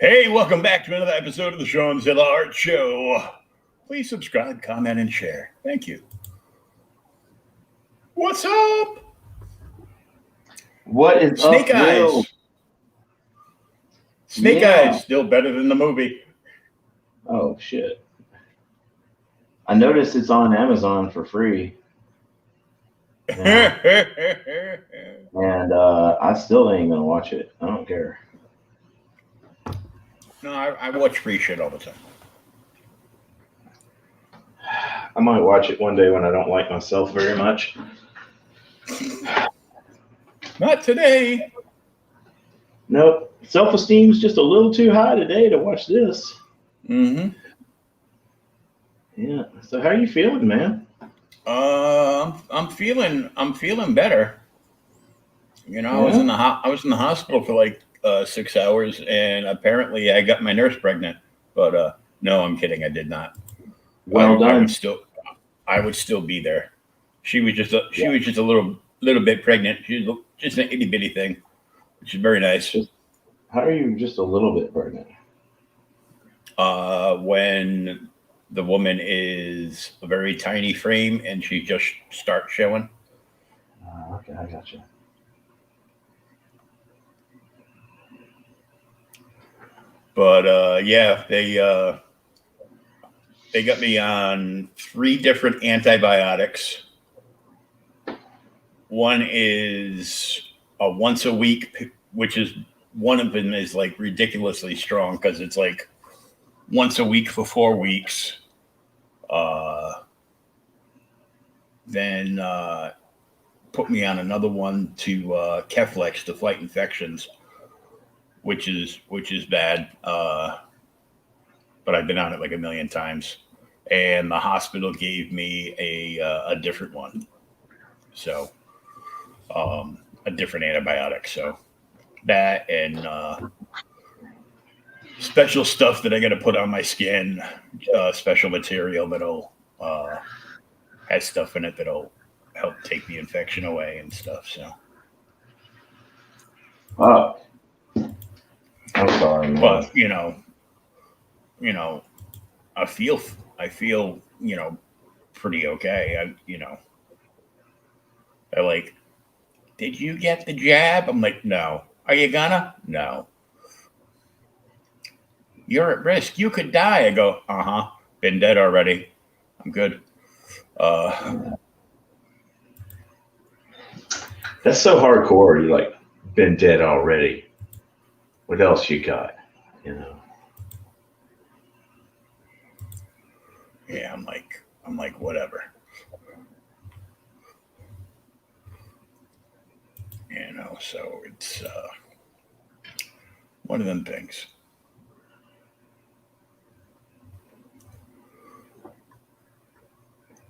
Hey, welcome back to another episode of the Shawnzilla Art Show. Please subscribe, comment, and share. Thank you. What's up? What is Snake up, Will? Eyes. Snake Yeah. Eyes, still better than the movie. Oh shit! I noticed it's on Amazon for free, now, and I still ain't gonna watch it. I don't care. No, I watch free shit all the time. I might watch it one day when I don't like myself very much. Not today. Nope, self-esteem's just a little too high today to watch this. Mm-hmm. Yeah. So how are you feeling, man? I'm feeling better. You know, Yeah. I was in the hospital for like 6 hours, and apparently I got my nurse pregnant. But no, I'm kidding. I did not. Well I would done. still be there. She was just Yeah. a little bit pregnant. She was just an itty bitty thing, which is very nice. How are you just a little bit pregnant? When the woman is a very tiny frame and she just starts showing. Okay, I got you. But yeah, they got me on 3 different antibiotics. One is a once a week, which is one of them is like ridiculously strong because it's like once a week for 4 weeks. Then put me on another one to Keflex to fight infections, which is bad. But I've been on it like a million times, and the hospital gave me a different one, so a different antibiotic. So that and special stuff that I got to put on my skin, special material that'll has stuff in it that'll help take the infection away and stuff. So, Oh, I'm sorry, man. but you know, I feel pretty okay. They're like, did you get the jab? I'm like, no. Are you gonna? No. You're at risk. You could die. I go, uh-huh. Been dead already. I'm good. That's so hardcore. You like been dead already. What else you got? You know. Yeah, I'm like, whatever. So it's one of them things.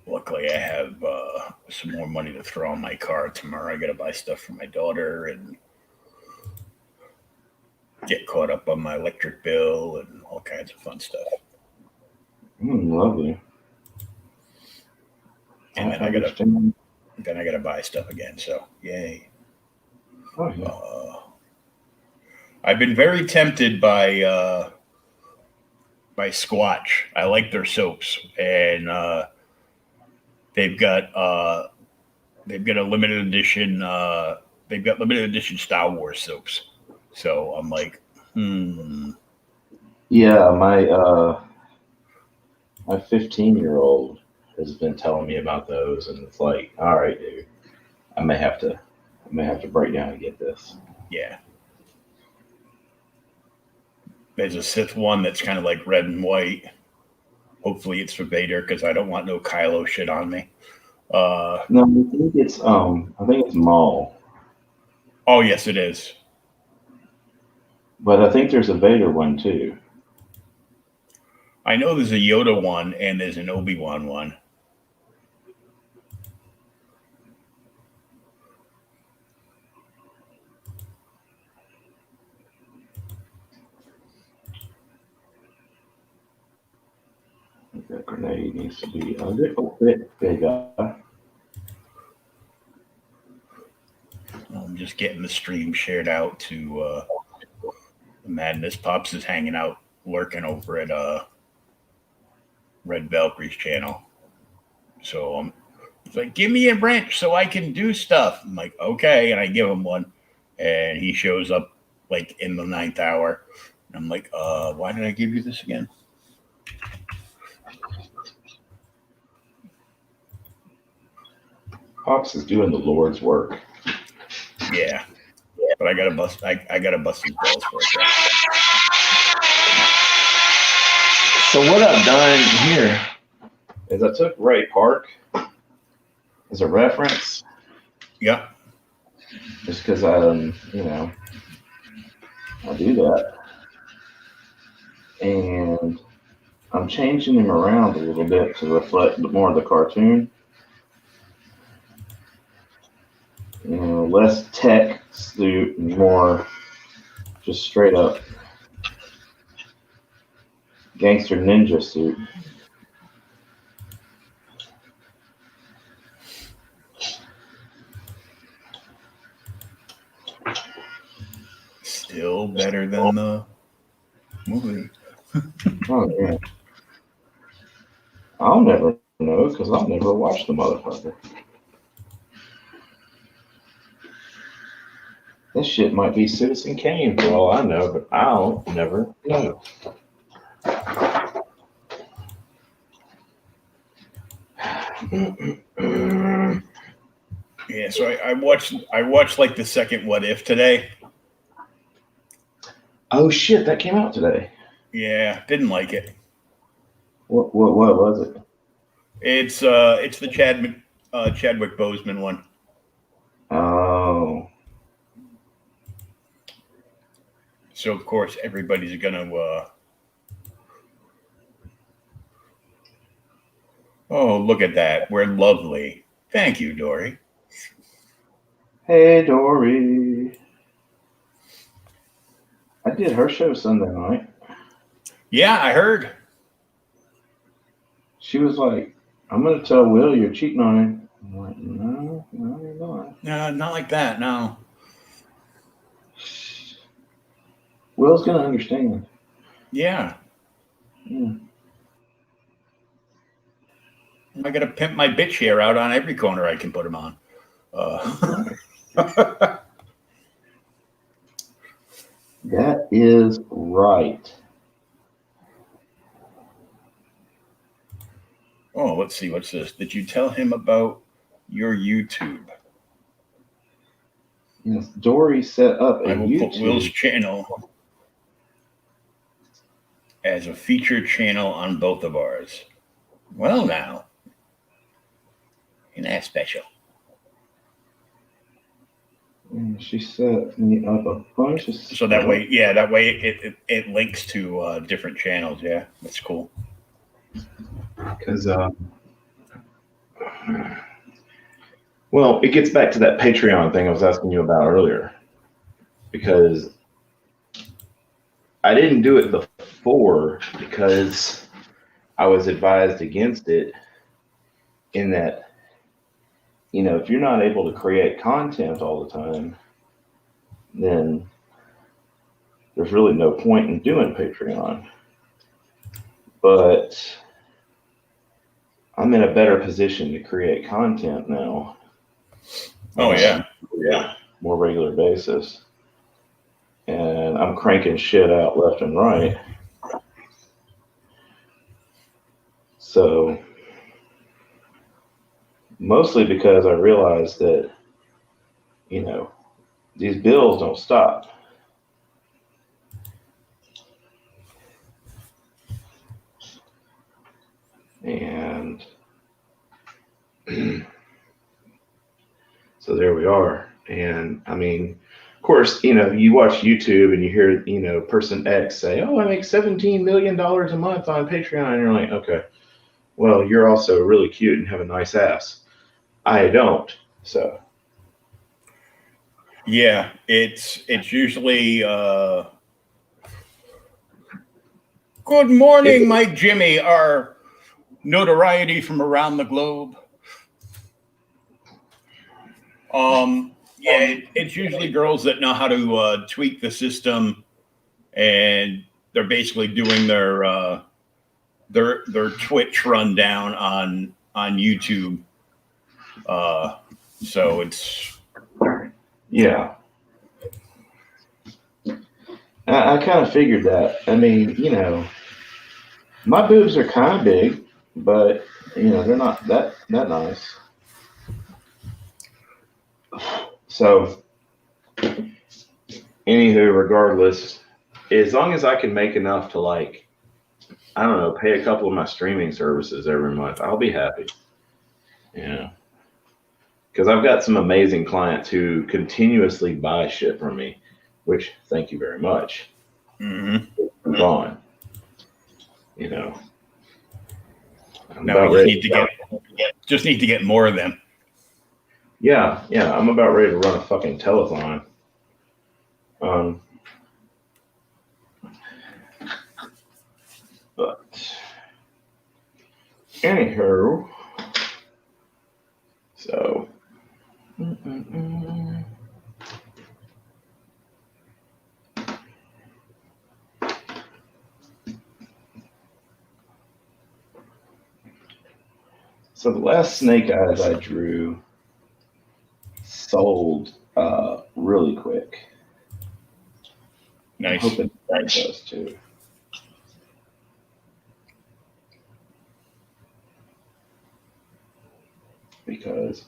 Luckily, I have some more money to throw on my car tomorrow. I got to buy stuff for my daughter and get caught up on my electric bill and all kinds of fun stuff. Lovely. And then I gotta buy stuff again. So yay! Oh yeah. I've been very tempted by Squatch. I like their soaps, and they've got they've got a limited edition. They've got limited edition Star Wars soaps. So I'm like, Yeah, my 15-year-old has been telling me about those, and it's like, all right, dude, I may have to break down and get this. yeah. There's a Sith one that's kind of like red and white. Hopefully it's for Vader because I don't want no Kylo shit on me. No, I think it's Maul, Oh yes, it is. but I think there's a Vader one too. I know there's a Yoda one and there's an Obi-Wan one. That grenade needs to be a little bit bigger. I'm just getting the stream shared out to Madness. Pops is hanging out, lurking over at Red Valkyrie's channel. So he's like, give me a wrench so I can do stuff. I'm like, okay. And I give him one. And he shows up like in the 9th hour. And I'm like, why did I give you this again? Pops is doing the Lord's work. Yeah. But I gotta bust his balls for it. So what I've done here is I took Ray Park as a reference. Yeah. Just because I do that. And I'm changing him around a little bit to reflect more of the cartoon. Less tech suit and more just straight up gangster ninja suit. Still better than the movie. Oh yeah. I'll never know because I'll never watch the motherfucker. This shit might be Citizen Kane for all I know, but I'll never know. Yeah, so I watched like the second What If today. Oh shit, that came out today. Yeah, didn't like it. What was it? It's the Chadwick Boseman one. Oh. So of course everybody's gonna oh, look at that. We're lovely. Thank you, Dory. Hey Dory. I did her show Sunday night. Yeah, I heard. She was like, I'm gonna tell Will you're cheating on him. I'm like, no, you're not. No, not like that, no. Will's gonna understand. Yeah. Yeah. I gotta pimp my bitch hair out on every corner I can put him on. That is right. Oh, let's see. What's this? Did you tell him about your YouTube? Yes, Dory set up a I will YouTube. put Will's channel as a featured channel on both of ours. Well, now, isn't that special? And she set me up a bunch of stuff. So that way, yeah, that way it links to different channels. Yeah, that's cool. Because, well, it gets back to that Patreon thing I was asking you about earlier. Because I didn't do it before because I was advised against it in that, if you're not able to create content all the time, then there's really no point in doing Patreon. But I'm in a better position to create content now. Oh, yeah. Yeah, more regular basis. And I'm cranking shit out left and right. So, mostly because I realized that, these bills don't stop. And so there we are. And I mean, of course, you watch YouTube and you hear, person X say, oh, I make $17 million a month on Patreon. And you're like, okay, well, you're also really cute and have a nice ass. I don't. So. Yeah, it's usually good morning, Mike Jimmy, our notoriety from around the globe. Yeah, it's usually girls that know how to tweak the system and they're basically doing their Twitch rundown on YouTube. So it's yeah. I kind of figured that. I mean, my boobs are kind of big, but they're not that nice. So, anywho, regardless, as long as I can make enough to I don't know, pay a couple of my streaming services every month, I'll be happy. Because I've got some amazing clients who continuously buy shit from me, which thank you very much. Mm-hmm. On. Now we just need to get more of them. Yeah, I'm about ready to run a fucking telethon. But anyhow, so so the last snake eyes I drew sold really quick. Nice. I'm hoping that does too. Because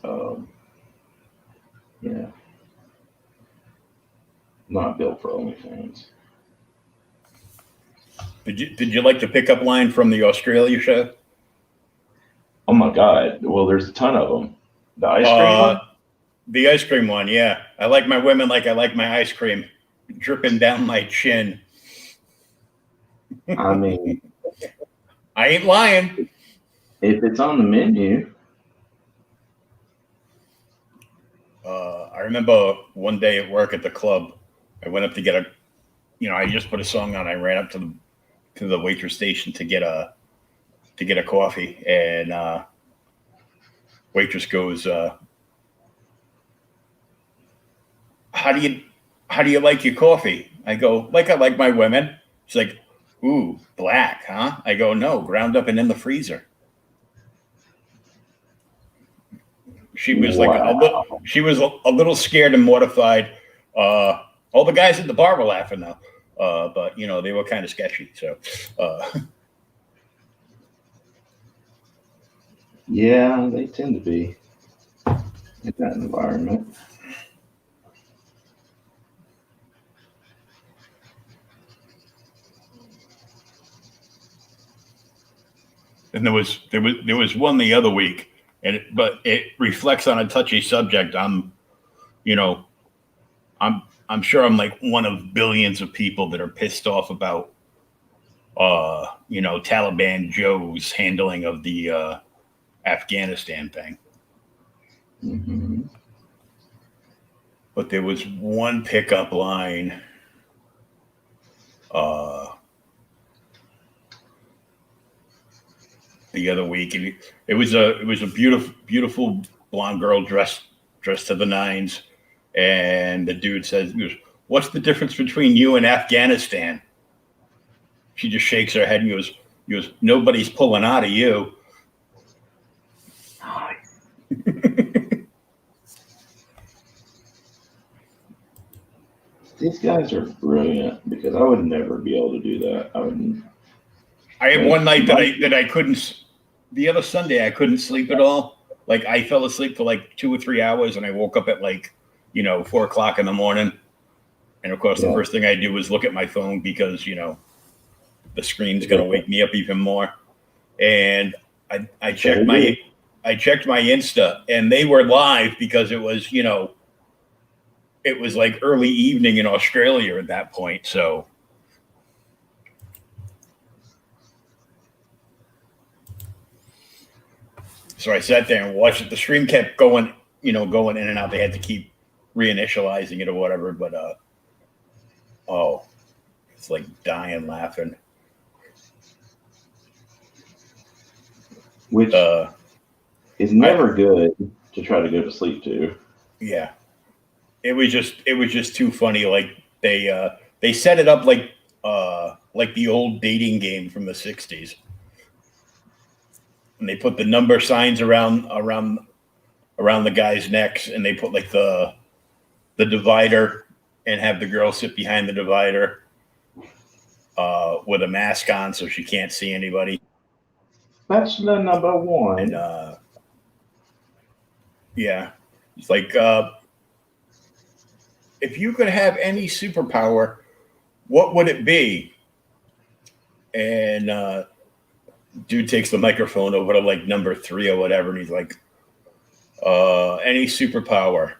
not built for OnlyFans. Did you like the pickup line from the Australia show? Oh my God! Well, there's a ton of them. The ice cream one. The ice cream one, yeah. I like my women like I like my ice cream, dripping down my chin. I mean, I ain't lying. If it's on the menu. I remember one day at work at the club, I went up to get I just put a song on. I ran up to the waitress station to get a coffee, and waitress goes, how do you like your coffee? I go, like I like my women. She's like, ooh, black, huh? I go, no, ground up and in the freezer. She was she was a little scared and mortified. All the guys at the bar were laughing though, but they were kind of sketchy. So, yeah, they tend to be in that environment. And there was one the other week, but it reflects on a touchy subject. I'm sure I'm like one of billions of people that are pissed off about Taliban Joe's handling of the Afghanistan thing. Mm-hmm. But there was one pickup line the other week, and it was a beautiful blonde girl dressed to the nines, and the dude says, "What's the difference between you and Afghanistan?" She just shakes her head and goes, "Nobody's pulling out of you." These guys are brilliant because I would never be able to do that. I wouldn't. I had one night that I couldn't. The other Sunday I couldn't sleep at all. Like I fell asleep for like 2 or 3 hours, and I woke up at 4 o'clock in the morning. And of course, the first thing I do is look at my phone because the screen's going to wake me up even more. And I checked my Insta, and they were live because it was it was like early evening in Australia at that point. So. So I sat there and watched it. The stream kept going in and out. They had to keep reinitializing it or whatever. But it's like dying laughing. Which is never good to try to go to sleep to. Yeah, it was just too funny. Like they set it up like like the old dating game from the 60s. And they put the number signs around the guys' necks, and they put like the divider and have the girl sit behind the divider with a mask on so she can't see anybody. Bachelor number one. And yeah, it's like if you could have any superpower, what would it be? And dude takes the microphone over to like number 3 or whatever, and he's like, any superpower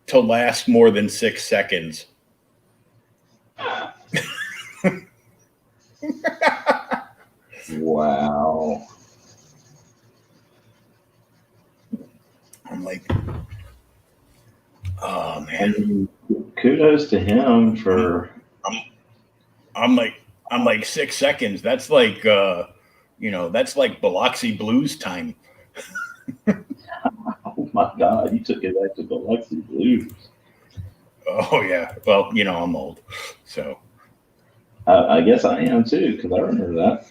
to last more than 6 seconds. Wow. I'm like, oh man. I mean, kudos to him for. I'm like 6 seconds. That's like that's like Biloxi Blues time. Oh my God, you took it back to Biloxi Blues. Oh yeah. Well, I'm old, so I guess I am too, because I remember that.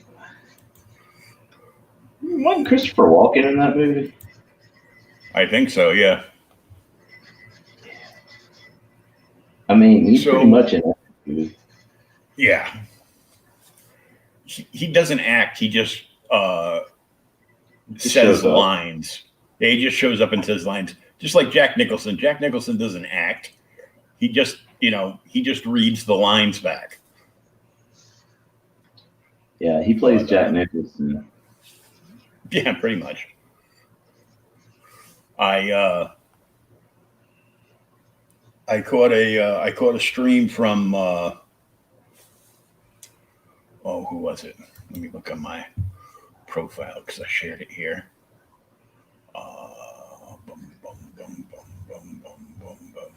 Wasn't Christopher Walken in that movie? I think so. Yeah. I mean, he's pretty much in that movie. Yeah. He doesn't act. He just says lines. Yeah, he just shows up and says lines, just like Jack Nicholson. Jack Nicholson doesn't act. He just, he just reads the lines back. Yeah, he plays Jack Nicholson. Yeah, pretty much. I caught a stream from who was it? Let me look on my profile because I shared it here. Bum, bum, bum, bum, bum, bum, bum, bum.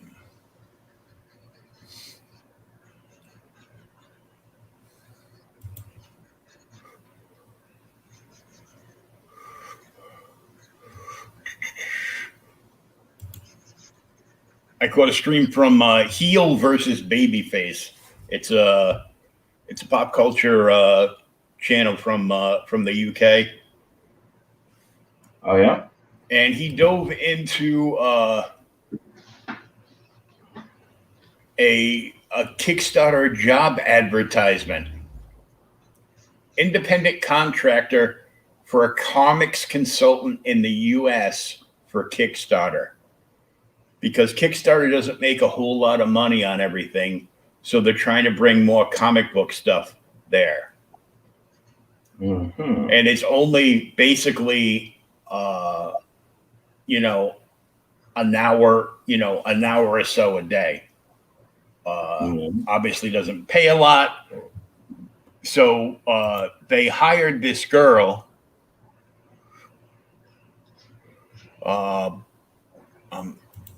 I caught a stream from Heel versus Babyface. It's a pop culture channel from the UK. Oh yeah. And he dove into a Kickstarter job advertisement. Independent contractor for a comics consultant in the US for Kickstarter. Because Kickstarter doesn't make a whole lot of money on everything, so they're trying to bring more comic book stuff there. Mm-hmm. And it's only basically an hour or so a day. Obviously doesn't pay a lot. So they hired this girl. I'm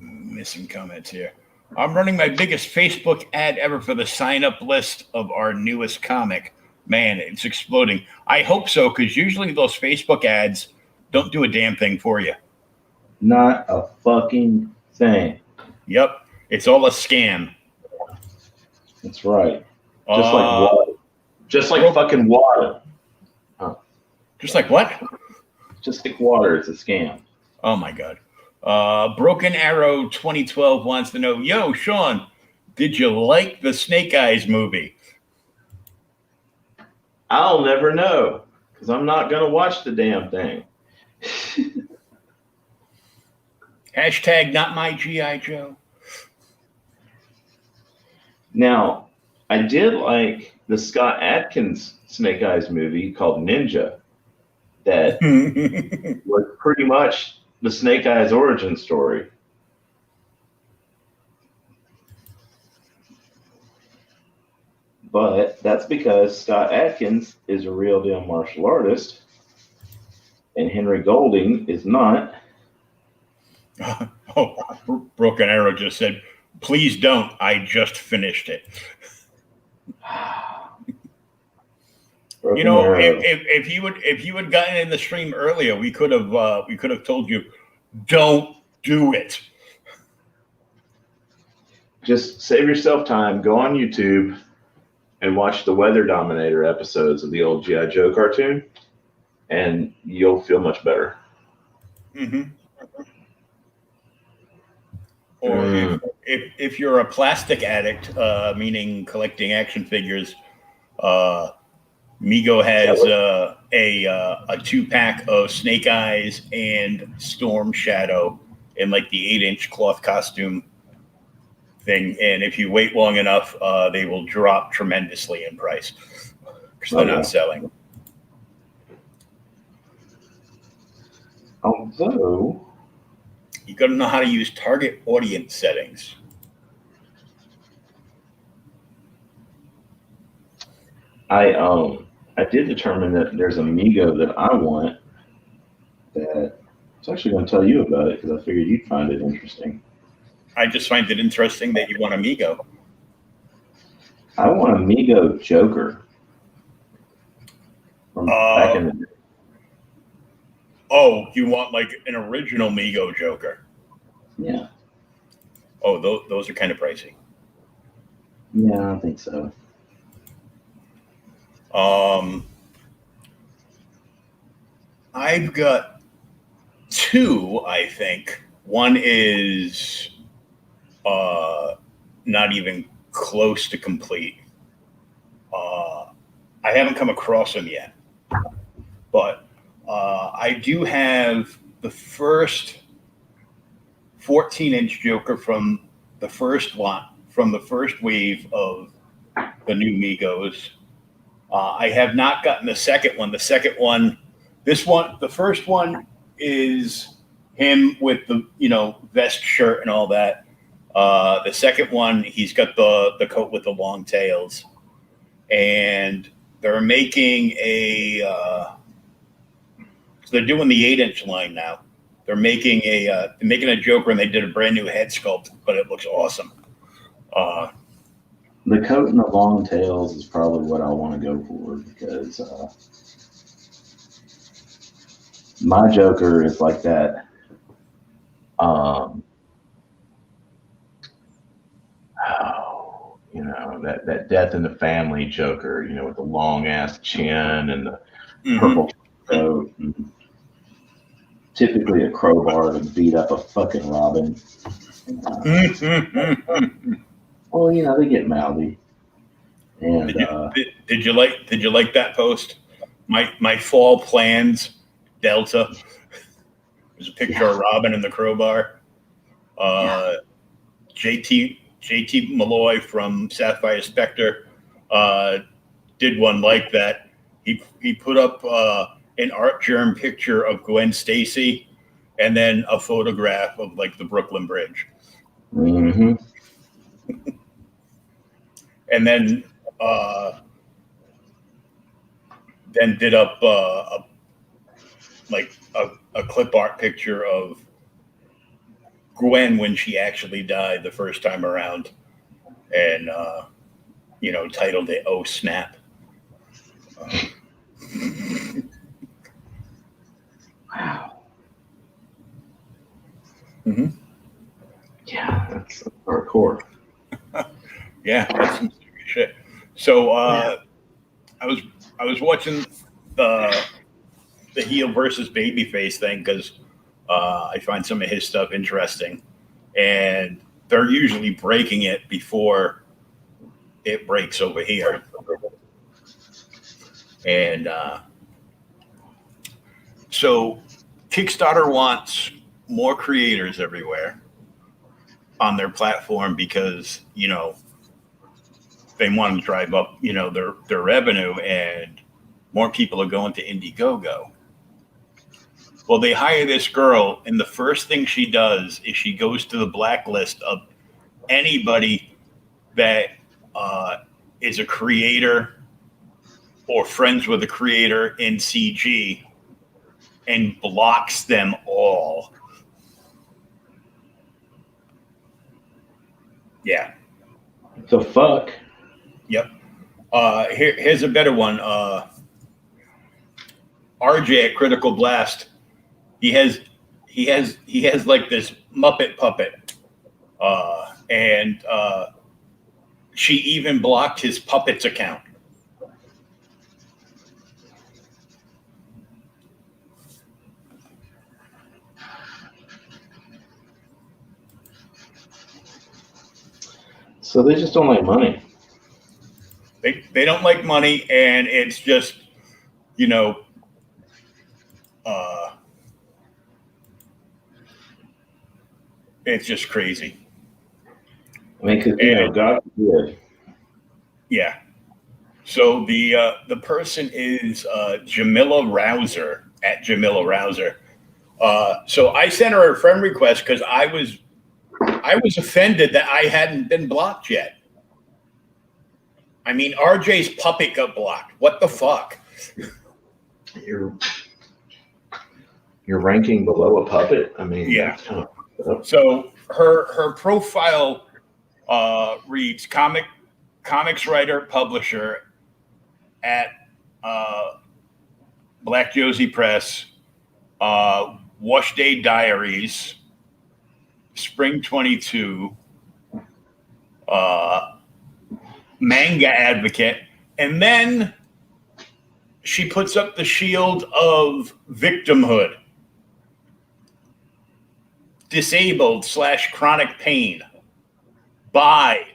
missing comments here. I'm running my biggest Facebook ad ever for the sign-up list of our newest comic. Man, it's exploding. I hope so, because usually those Facebook ads don't do a damn thing for you. Not a fucking thing. Yep. It's all a scam. That's right. Just like water. Just like fucking water. Huh. Just like what? Just like water. It's a scam. Oh, my God. Broken Arrow 2012 wants to know, yo, Sean, did you like the Snake Eyes movie? I'll never know, because I'm not going to watch the damn thing. Hashtag not my G.I. Joe. Now, I did like the Scott Adkins Snake Eyes movie called Ninja that was pretty much the Snake Eyes origin story. But that's because Scott Adkins is a real deal martial artist and Henry Golding is not. Broken Arrow just said, please don't. I just finished it. If you had gotten in the stream earlier, we could have told you, don't do it. just save yourself time. Go on YouTube and watch the Weather Dominator episodes of the old G.I. Joe cartoon, and you'll feel much better. Mm-hmm. Or if you're a plastic addict, meaning collecting action figures, Mego has a 2-pack of Snake Eyes and Storm Shadow in like the 8-inch cloth costume thing. And if you wait long enough, they will drop tremendously in price because they're not selling. Although you got to know how to use target audience settings. I did determine that there's a Mego that I want that I was actually going to tell you about it because I figured you'd find it interesting. I just find it interesting that you want a Mego. I want a Mego Joker from back in the day. Oh, you want like an original Mego Joker? Yeah. Oh, those are kind of pricey. Yeah, I think so. I've got 2, I think. One is not even close to complete. I haven't come across them yet, but I do have the first 14-inch Joker from the first wave of the new Migos. I have not gotten the second one. The first one is him with the vest, shirt, and all that. The second one, he's got the coat with the long tails, and they're making they're doing the 8-inch line now. They're making a Joker, and they did a brand new head sculpt, but it looks awesome. The coat and the long tails is probably what I want to go for because my Joker is like that. That Death in the Family Joker, with the long ass chin and the purple coat. And typically a crowbar to beat up a fucking Robin. Well, they get mouthy. And did you like that post? My fall plans, Delta. There's a picture of Robin and the crowbar. JT Malloy from Sapphire Spectre did one like that. He put up an art germ picture of Gwen Stacy and then a photograph of like the Brooklyn Bridge. Mm-hmm. And then did up a clip art picture of Gwen when she actually died the first time around, and titled it "Oh Snap." Wow. Mm-hmm. Yeah, that's hardcore. Yeah, that's some serious shit. So I was watching the heel versus babyface thing because I find some of his stuff interesting, and they're usually breaking it before it breaks over here. And so Kickstarter wants more creators everywhere on their platform because they want to drive up their revenue, and more people are going to Indiegogo. Well, they hire this girl, and the first thing she does is she goes to the blacklist of anybody that is a creator or friends with a creator in CG and blocks them all. Yeah. The fuck? Yep. Here's a better one. RJ at Critical Blast. He has like this Muppet puppet, and she even blocked his puppets account. So they just don't like money. They don't like money, and it's just, you know, it's just crazy. I mean, because, you know, God forbid. Yeah. So the person is Jamila Rouser, at Jamila Rouser. So I sent her a friend request because I was offended that I hadn't been blocked yet. I mean, RJ's puppet got blocked. What the fuck? You're ranking below a puppet. I mean, Yeah. Kind of, so her profile reads comics writer publisher at Black Josie Press, Wash Day Diaries, Spring 22, manga advocate, and then she puts up the shield of victimhood, disabled / chronic pain by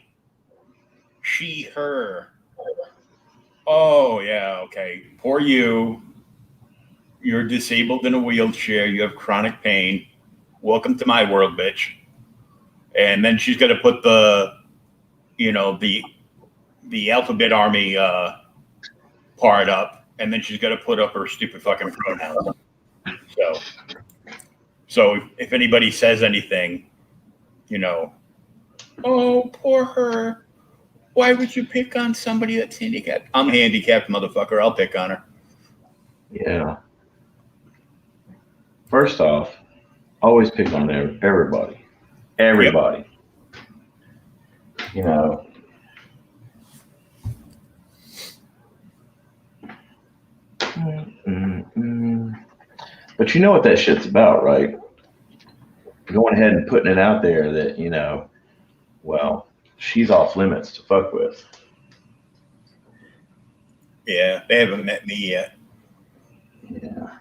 she, her. Oh, yeah, okay. Poor you. You're disabled in a wheelchair. You have chronic pain. Welcome to my world, bitch. And then she's going to put the alphabet army part up, and then she's going to put up her stupid fucking pronouns. So if anybody says anything, oh, poor her. Why would you pick on somebody that's handicapped? I'm handicapped, motherfucker. I'll pick on her. Yeah. First off, always pick on everybody. Everybody. Yep. You know. But you know what that shit's about, right? Going ahead and putting it out there that, well, she's off limits to fuck with. Yeah, they haven't met me yet. Yeah.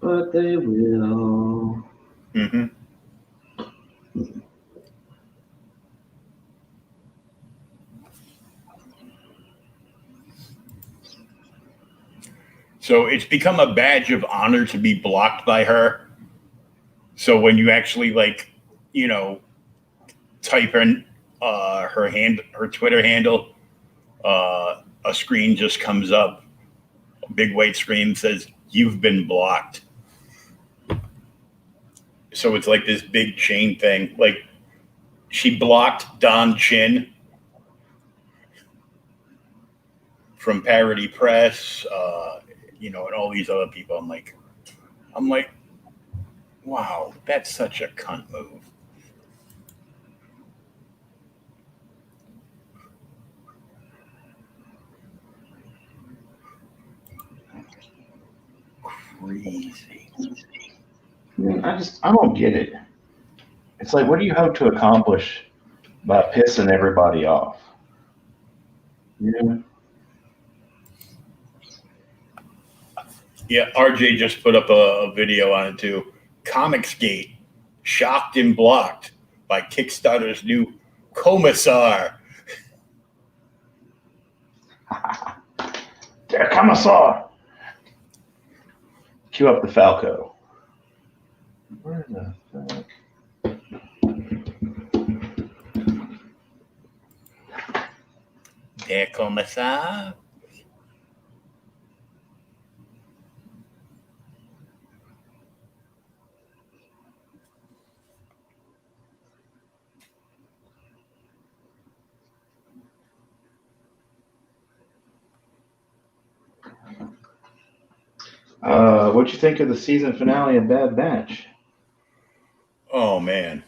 But they will. Mm-hmm. So it's become a badge of honor to be blocked by her. So when you actually type in her Twitter handle, a screen just comes up, a big white screen says, "You've been blocked." So it's like this big chain thing. Like she blocked Don Chin from Parody Press, and all these other people. I'm like, wow, that's such a cunt move. Crazy. I mean, I don't get it. It's like, what do you hope to accomplish by pissing everybody off? Yeah, RJ just put up a video on it too. Comicsgate, shocked and blocked by Kickstarter's new Commissar. Der Commissar. Cue up the Falco. Where the fuck? Der Commissar. What'd you think of the season finale of Bad Batch? Oh, man.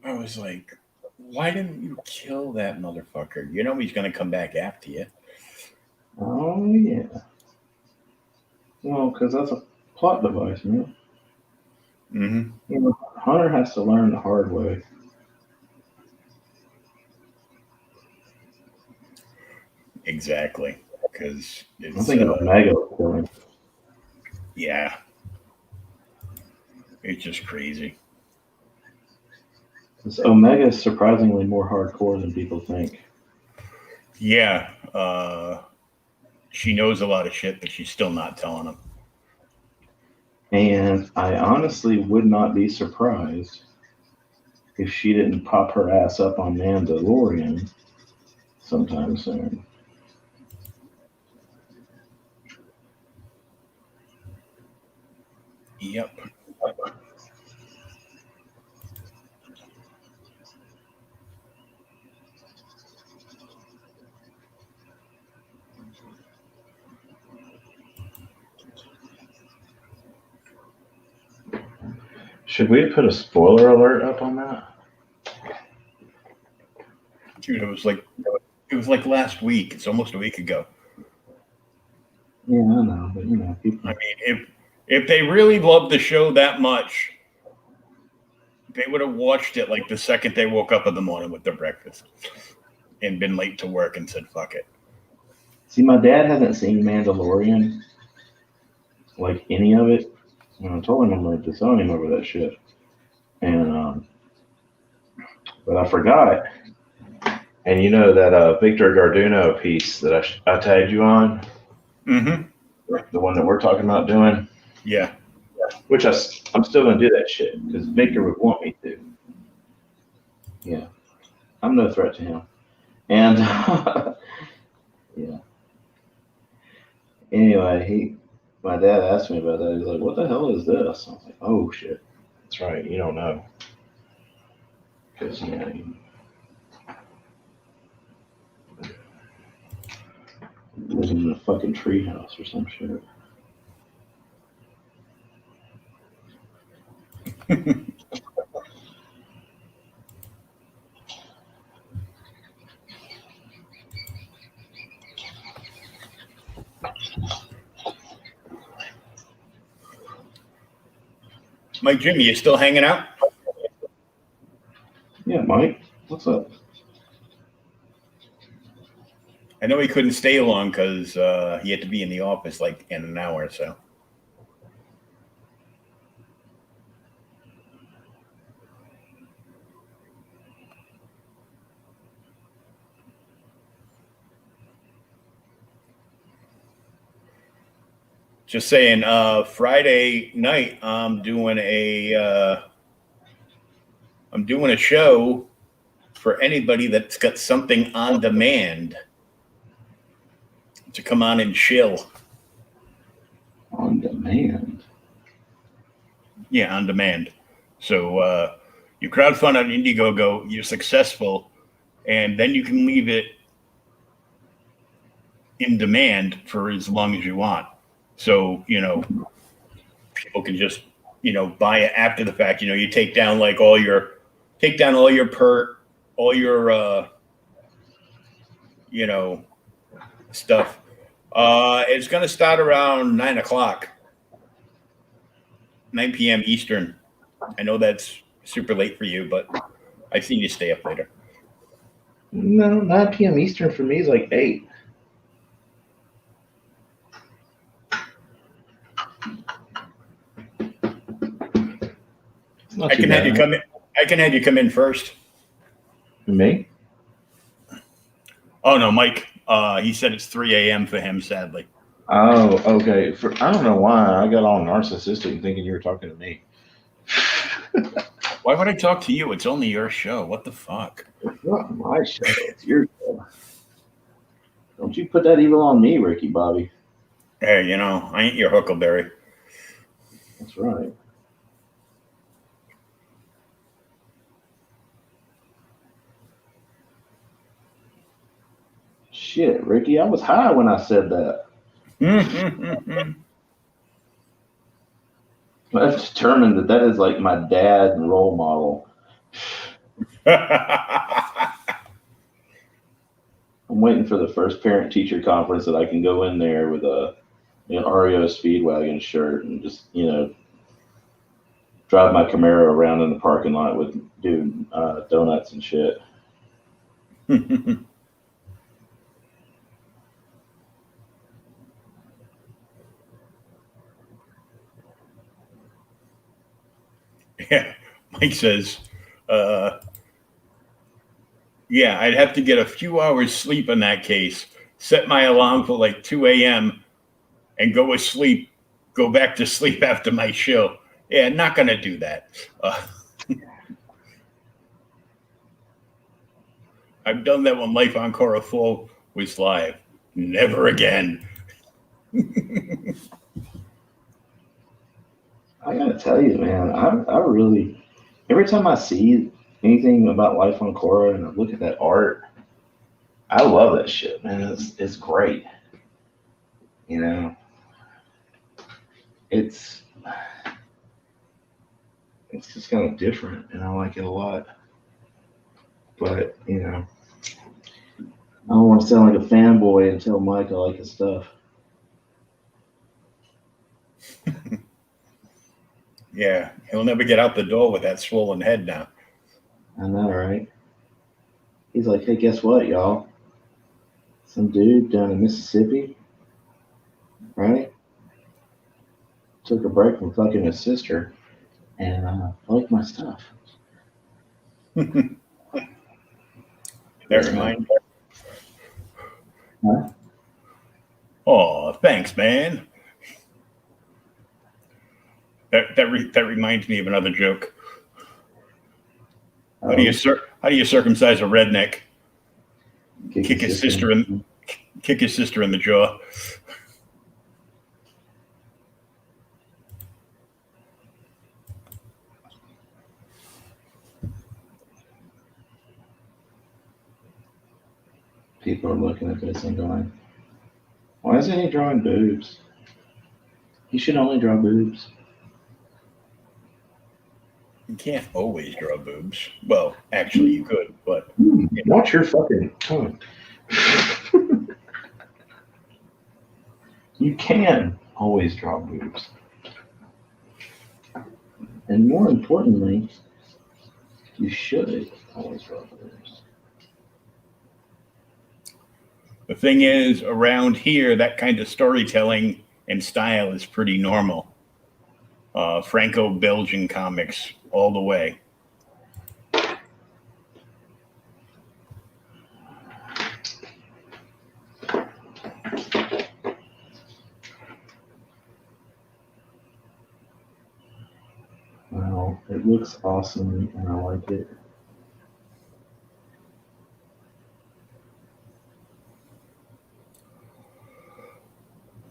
I was like, why didn't you kill that motherfucker? You know he's going to come back after you. Oh, yeah. Well, because that's a plot device, man. Mm-hmm. You know, Hunter has to learn the hard way. Exactly. Because I'm it's, thinking Omega will kill him. yeah, it's just crazy. This Omega is surprisingly more hardcore than people think. Yeah. She knows a lot of shit, but she's still not telling him. And I honestly would not be surprised if she didn't pop her ass up on Mandalorian sometime soon. Yep. Should we put a spoiler alert up on that? Dude, it was like last week. It's almost a week ago. Yeah, I know, but you know, people. I mean, if they really loved the show that much, they would have watched it like the second they woke up in the morning with their breakfast and been late to work and said, fuck it. See, my dad hasn't seen Mandalorian, like any of it. And I told him I'm going to disown him over that shit. And but I forgot. And you know that Victor Garduno piece that I tagged you on, Mm-hmm. the one that we're talking about doing, Yeah. which I'm still going to do that shit because Victor would want me to. Yeah, I'm no threat to him. And yeah. Anyway, my dad asked me about that. He's like, "What the hell is this?" I was like, "Oh shit, that's right. You don't know because you living in a fucking treehouse or some shit." Mike Jimmy, you still hanging out? Yeah, Mike, what's up? I know he couldn't stay long because he had to be in the office like in an hour or so. Just saying, Friday night I'm doing a show for anybody that's got something on demand to come on and chill. On demand. Yeah, on demand. So you crowdfund on Indiegogo, you're successful, and then you can leave it in demand for as long as you want. So, people can just, buy it after the fact. You take down like all your all your stuff. It's gonna start around 9 o'clock, 9 p.m. Eastern. I know that's super late for you, but I've seen you stay up later. No, 9 p.m. Eastern for me is like 8. It's not I too can have bad. you come in. I can have you come in first. Me? Oh no, Mike. He said it's 3 a.m. for him. Sadly. Oh, okay. I don't know why I got all narcissistic thinking you were talking to me. Why would I talk to you? It's only your show. What the fuck? It's not my show. It's your show. Don't you put that evil on me, Ricky Bobby. Hey, I ain't your huckleberry. That's right. Shit, Ricky, I was high when I said that. I've determined that is like my dad role model. I'm waiting for the first parent teacher conference that I can go in there with a REO Speedwagon shirt and just drive my Camaro around in the parking lot with doing donuts and shit. Yeah, Mike says, yeah, I'd have to get a few hours sleep in that case. Set my alarm for like 2 a.m. and go back to sleep after my show. Yeah, not going to do that. I've done that when Life on Cora 4 was live. Never again. I gotta tell you, man, I really, every time I see anything about Life on Cora and I look at that art, I love that shit, man. It's great. You know, it's just kind of different, and I like it a lot. But you know, I don't want to sound like a fanboy and tell Mike I like his stuff. Yeah, he'll never get out the door with that swollen head now. I know, right? He's like, hey, guess what, y'all? Some dude down in Mississippi, right? Took a break from fucking his sister and liked my stuff. That reminds. Huh? Oh, thanks, man. That reminds me of another joke. How do you circumcise a redneck? Kick his sister in the jaw. People are looking at this and going, why isn't he drawing boobs? He should only draw boobs. You can't always draw boobs. Well, actually, you could, but Watch your fucking tongue. You can always draw boobs. And more importantly, you should always draw boobs. the thing is, around here, that kind of storytelling and style is pretty normal. Franco-Belgian comics all the way. Well, it looks awesome and I like it.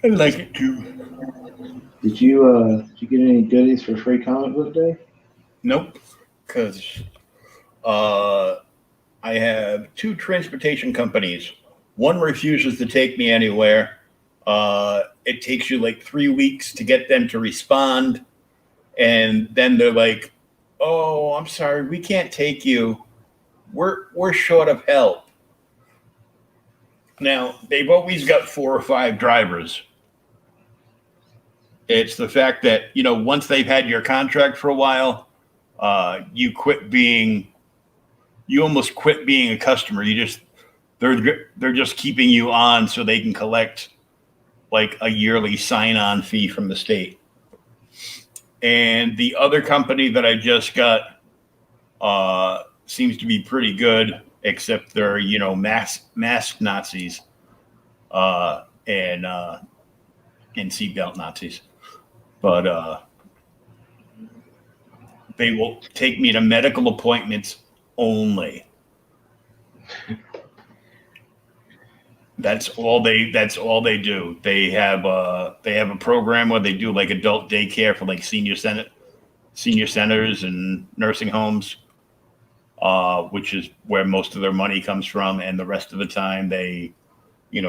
I like it too. Did you get any goodies for Free Comic Book Day? Nope, because I have 2 transportation companies. One refuses to take me anywhere. It takes you like 3 weeks to get them to respond. And then they're like, oh, I'm sorry, we can't take you. We're short of help. Now, they've always got 4 or 5 drivers. It's the fact that, once they've had your contract for a while, you almost quit being a customer. They're just keeping you on so they can collect like a yearly sign-on fee from the state. And the other company that I just got seems to be pretty good, except they're masked Nazis and seatbelt Nazis. But they will take me to medical appointments only. That's all they do. They have a program where they do like adult daycare for like senior centers and nursing homes, which is where most of their money comes from, and the rest of the time they,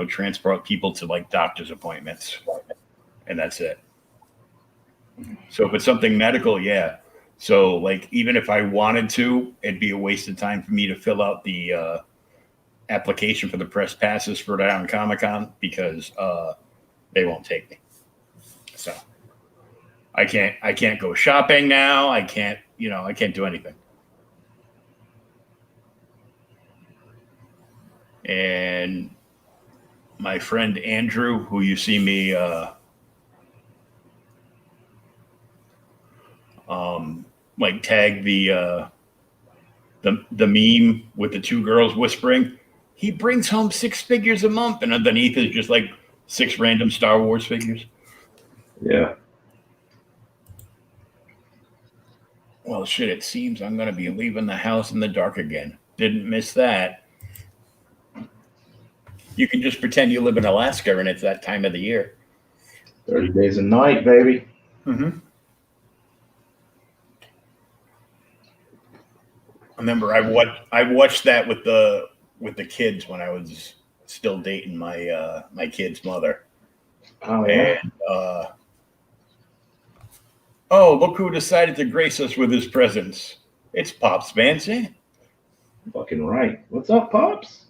transport people to like doctor's appointments, and that's it. So if it's something medical, yeah. So like even if I wanted to, it'd be a waste of time for me to fill out the application for the press passes for down Comic-Con because they won't take me. So I can't go shopping now. I can't do anything. And my friend Andrew, who you see me like tag the meme with the two girls whispering, he brings home 6 figures a month, and underneath is just like 6 random Star Wars figures. Yeah. Well, shit, it seems I'm going to be leaving the house in the dark again. Didn't miss that. You can just pretend you live in Alaska and it's that time of the year. 30 days a night, baby. Mm-hmm. I remember I watched that with the kids when I was still dating my my kid's mother. Oh, yeah. And oh, look who decided to grace us with his presence. It's Pops Manson. Fucking right. What's up, Pops?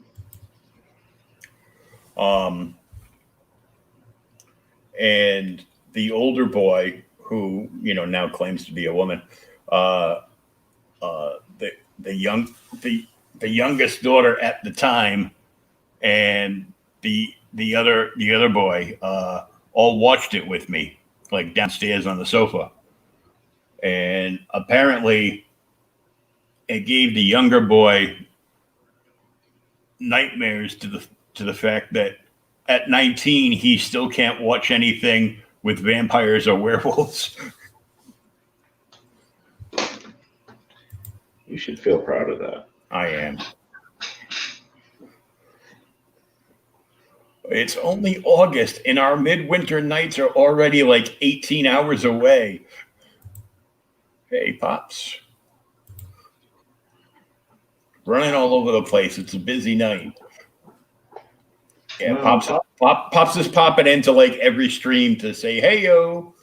And the older boy, who now claims to be a woman, the youngest daughter at the time, and the other boy, all watched it with me, like downstairs on the sofa, and apparently, it gave the younger boy nightmares to the fact that at 19 he still can't watch anything with vampires or werewolves. You should feel proud of that. I am. It's only August, and our midwinter nights are already like 18 hours away. Hey, Pops. Running all over the place. It's a busy night. Yeah, Pops is popping into like every stream to say, hey, yo.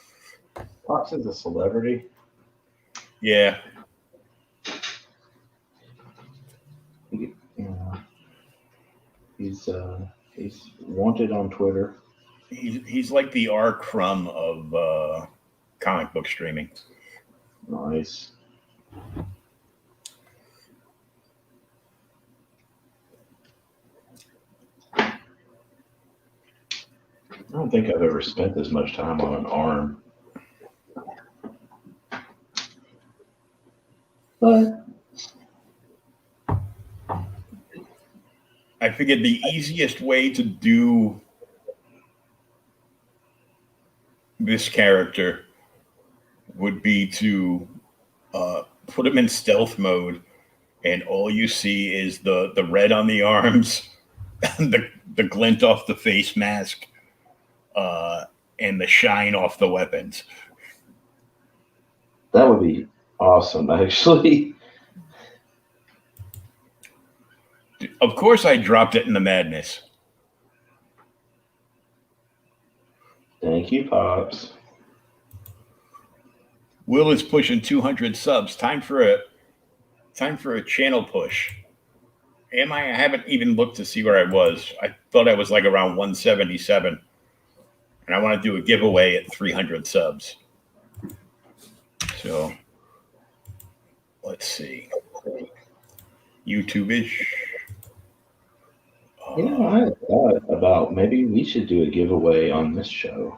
Pops is a celebrity. Yeah. He's wanted on Twitter. He's like the R. Crumb of comic book streaming. Nice. I don't think I've ever spent this much time on an arm. But I figured the easiest way to do this character would be to put him in stealth mode, and all you see is the red on the arms, the glint off the face mask, and the shine off the weapons. That would be awesome, actually. Of course, I dropped it in the madness. Thank you, Pops. Will is pushing 200 subs. Time for a channel push. Am I? I haven't even looked to see where I was. I thought I was like around 177. And I want to do a giveaway at 300 subs. So let's see. YouTube-ish. I thought about maybe we should do a giveaway on this show.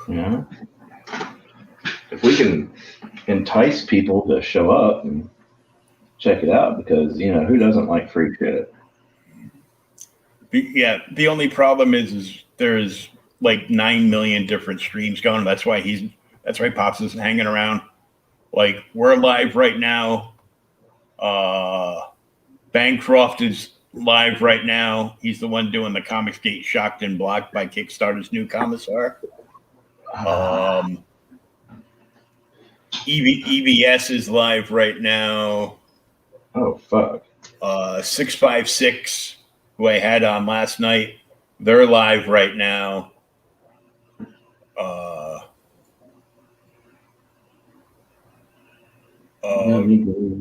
Yeah. If we can entice people to show up and check it out, because, who doesn't like free shit? Yeah, the only problem is there's like 9 million different streams going. That's why Pops is hanging around. Like, we're live right now. Bancroft is live right now. He's the one doing the Comicsgate Shocked and Blocked by Kickstarter's new commissar. EBS is live right now. Oh, fuck. 656, who I had on last night, they're live right now.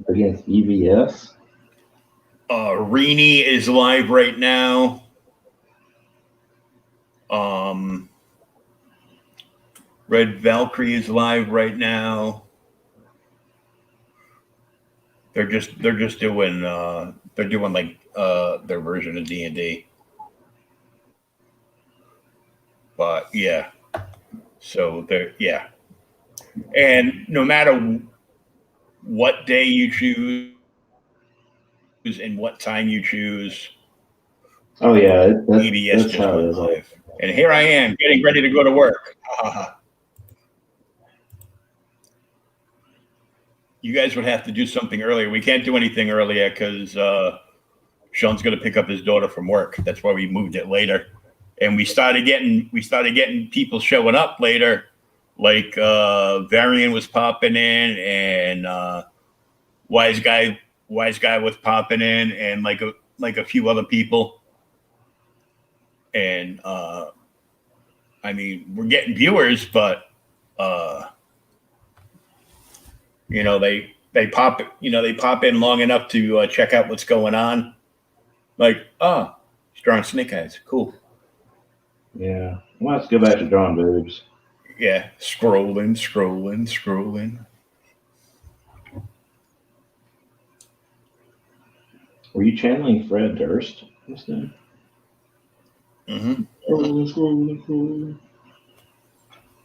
Against EBS? Rini is live right now. Red Valkyrie is live right now. They're just doing like their version of D&D. But yeah, so they're yeah, and no matter what day you choose and what time you choose, Oh yeah, EBS that's just how it went is. All live. And here I am getting ready to go to work. You guys would have to do something earlier. We can't do anything earlier because Sean's going to pick up his daughter from work. That's why we moved it later. And we started getting people showing up later. Like Varian was popping in, and Wise Guy was popping in, and like a few other people. And I mean, we're getting viewers, but they pop in long enough to check out what's going on. Like, strong snake eyes, cool. yeah. Well, let's go back to drawing boobs. Yeah, scrolling. Were you channeling Fred Durst this time? Mm-hmm. Scrolling.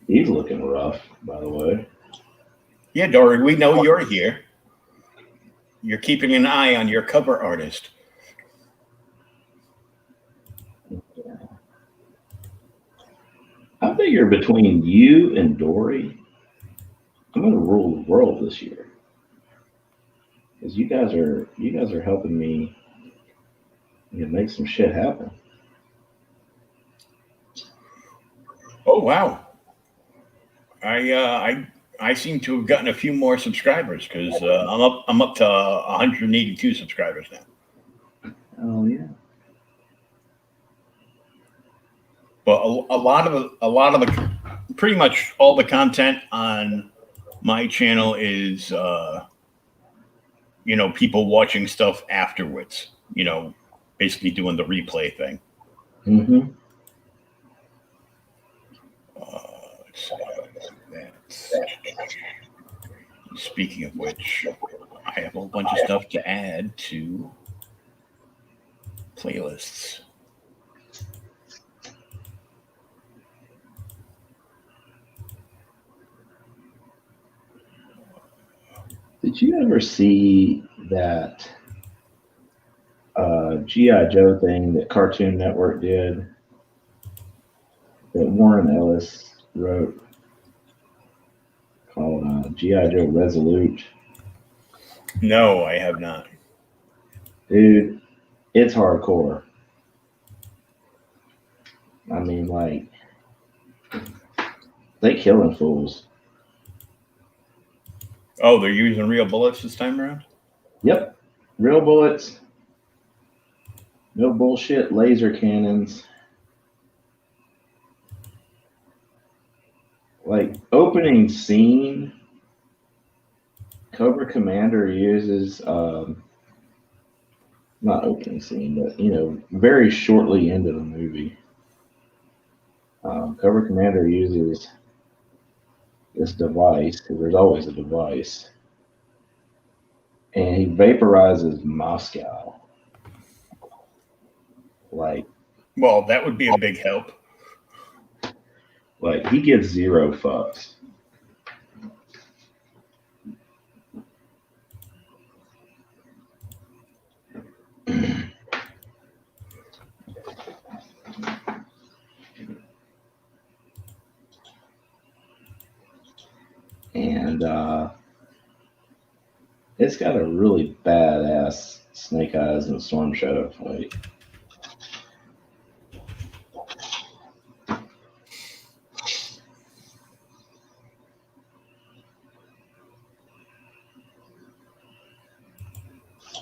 He's looking rough, by the way. Yeah, Dory, we know you're here. You're keeping an eye on your cover artist. I figure between you and Dory, I'm gonna rule the world this year. Because you guys are helping me make some shit happen. Oh wow! I seem to have gotten a few more subscribers because I'm up to 182 subscribers now. Oh yeah. But a lot of the pretty much all the content on my channel is people watching stuff afterwards. Basically doing the replay thing. Mm-hmm. Speaking of which, I have a whole bunch of stuff to add to playlists. Did you ever see that G.I. Joe thing that Cartoon Network did that Warren Ellis wrote called G.I. Joe Resolute? No, I have not. Dude, it's hardcore. I mean, like, they killing fools. Oh, they're using real bullets this time around? Yep. Real bullets. No bullshit laser cannons. Like, opening scene, Cobra Commander uses, not opening scene, but, very shortly into the movie, Cobra Commander uses this device, because there's always a device, and he vaporizes Moscow. Like, well, that would be a big help. Like, he gives zero fucks. And it's got a really badass Snake Eyes and Storm Shadow fight.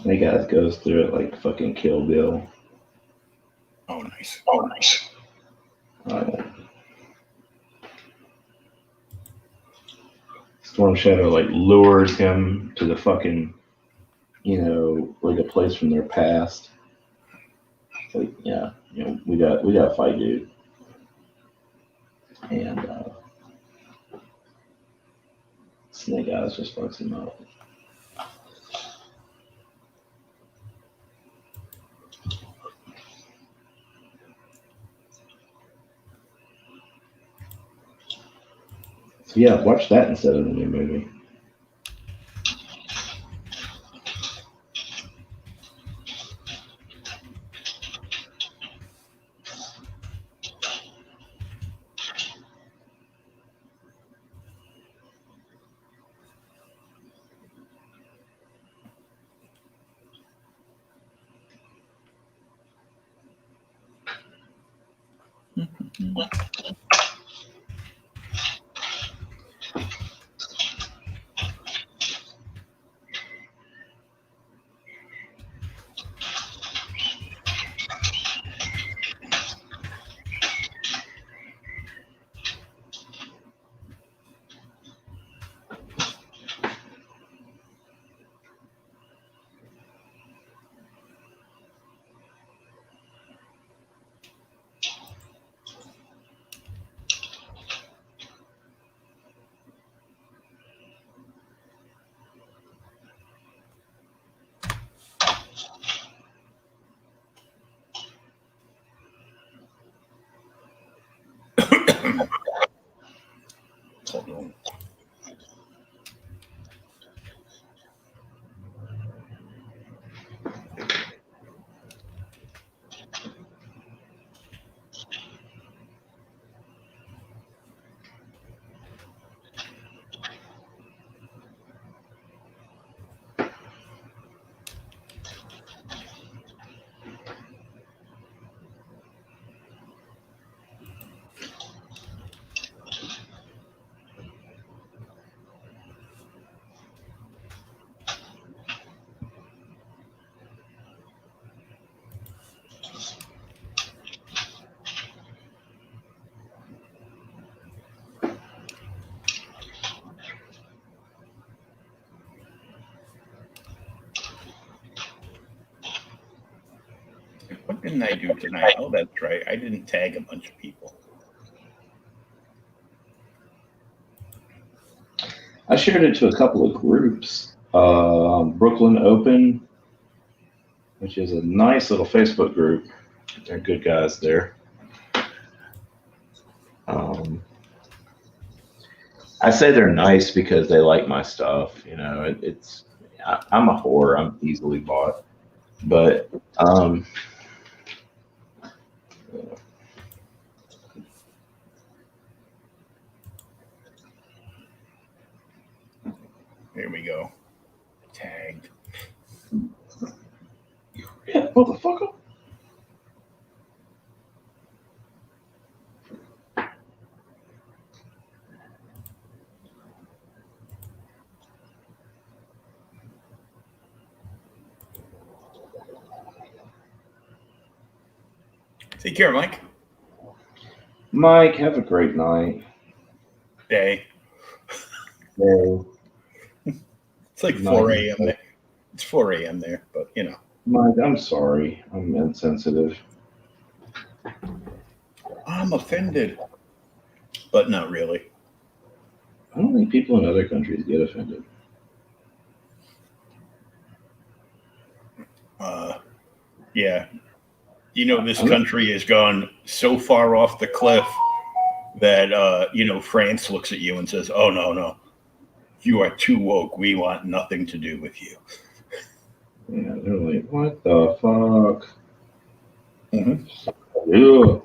Snake Eyes goes through it like fucking Kill Bill. Oh, nice. Storm Shadow like lures him to the fucking, like a place from their past. It's like, yeah, we got to fight, dude. And Snake Eyes just fucks him up. So yeah, watch that instead of the new movie. Hold on. What didn't I do tonight? Oh, that's right. I didn't tag a bunch of people. I shared it to a couple of groups. Brooklyn Open, which is a nice little Facebook group. They're good guys there. I say they're nice because they like my stuff. You know, I'm a whore. I'm easily bought. But Here we go. Tagged. yeah, motherfucker. Take care, Mike. Mike, have a great night. Day. Day. It's like 4 a.m. there. It's 4 a.m. there, but you know. Mike, I'm sorry. I'm insensitive. I'm offended, but not really. I don't think people in other countries get offended. Yeah. You know, this country has gone so far off the cliff that, you know, France looks at you and says, oh, no. You are too woke. We want nothing to do with you. Yeah, they're like, what the fuck? Mm-hmm. Ew.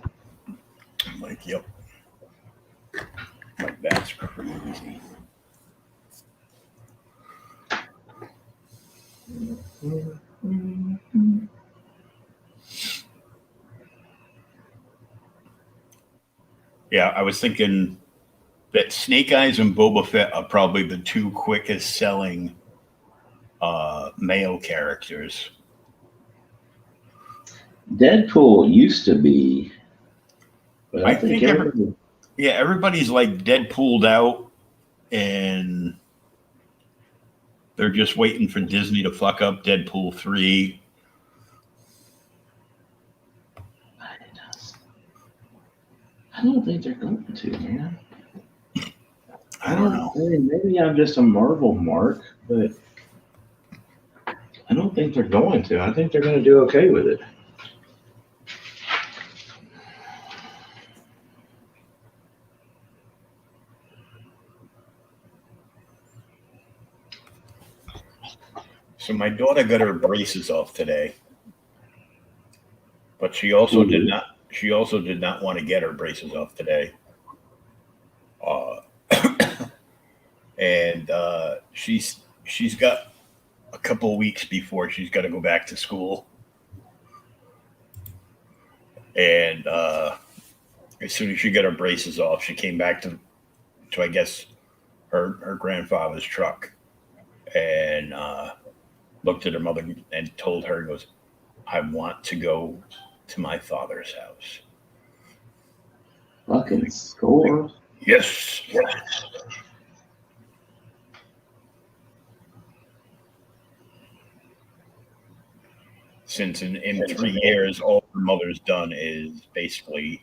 I'm like, yep. Like, that's crazy. Yeah, I was thinking that Snake Eyes and Boba Fett are probably the two quickest selling male characters. Deadpool used to be, but I think everybody's like Deadpooled out, and they're just waiting for Disney to fuck up Deadpool 3. I don't think they're going to, man. I don't know. I mean, maybe I'm just a Marvel mark, but I don't think they're going to. I think they're going to do okay with it. So my daughter got her braces off today, but she also did not. She also did not want to get her braces off today. Uh, and she's got a couple of weeks before she's got to go back to school. And as soon as she got her braces off, she came back to I guess her grandfather's truck and looked at her mother and told her, "Goes, I want to go to my father's house." Fucking score. Yes. Since in 3 years, all her mother's done is basically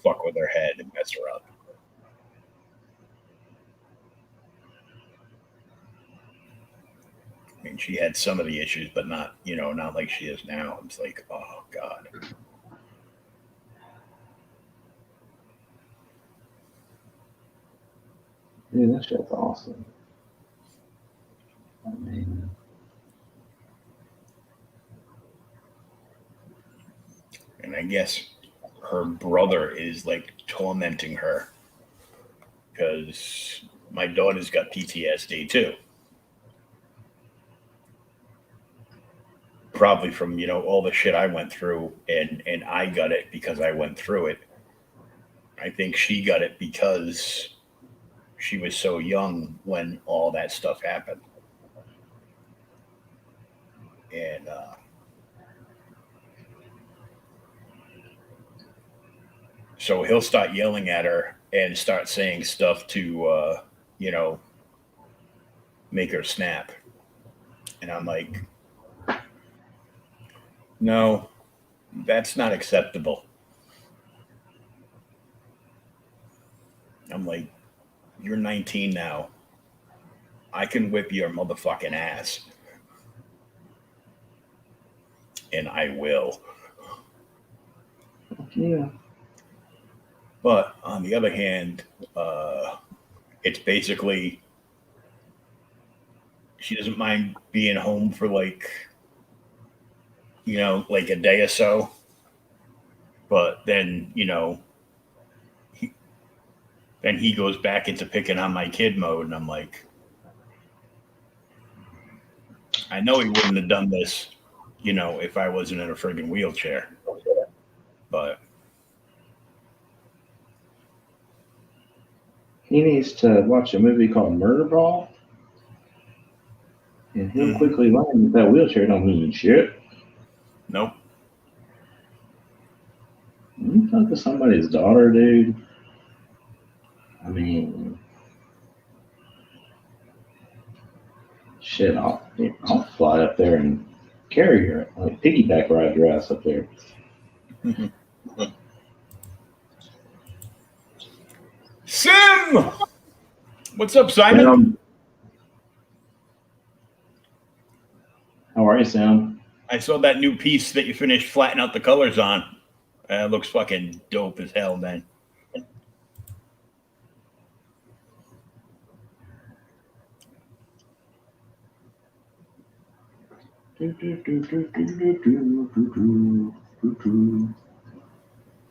fuck with her head and mess her up. I mean, she had some of the issues, but not, not like she is now. It's like, oh God. Dude, that shit's awesome. I mean, And I guess her brother is like tormenting her because my daughter's got PTSD too. Probably from, all the shit I went through and I got it because I went through it. I think she got it because she was so young when all that stuff happened. And so he'll start yelling at her and start saying stuff to, you know, make her snap. And I'm like, no, that's not acceptable. I'm like, you're 19 now. I can whip your motherfucking ass. And I will. yeah. But on the other hand, it's basically she doesn't mind being home for like, like a day or so. But then, then he goes back into picking on my kid mode. And I'm like, I know he wouldn't have done this, if I wasn't in a friggin' wheelchair. But He needs to watch a movie called Murder Ball, and he'll quickly learn that wheelchair don't mean shit. nope. You talk to somebody's daughter, dude. I mean, shit, I'll fly up there and carry her, like piggyback ride your ass up there. Sim! What's up, Simon? How are you, Sam? I saw that new piece that you finished flattening out the colors on. It looks fucking dope as hell, man.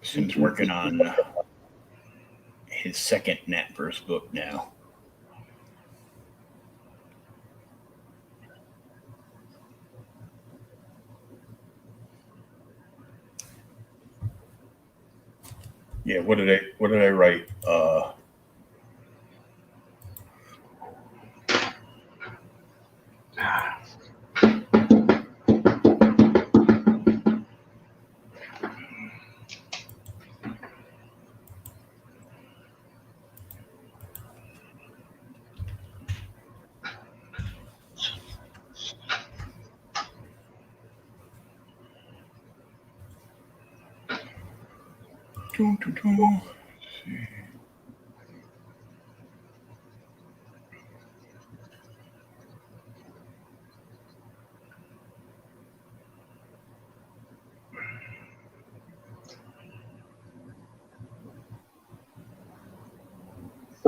Sim's working on his second Natverse book now. Yeah, what did I write?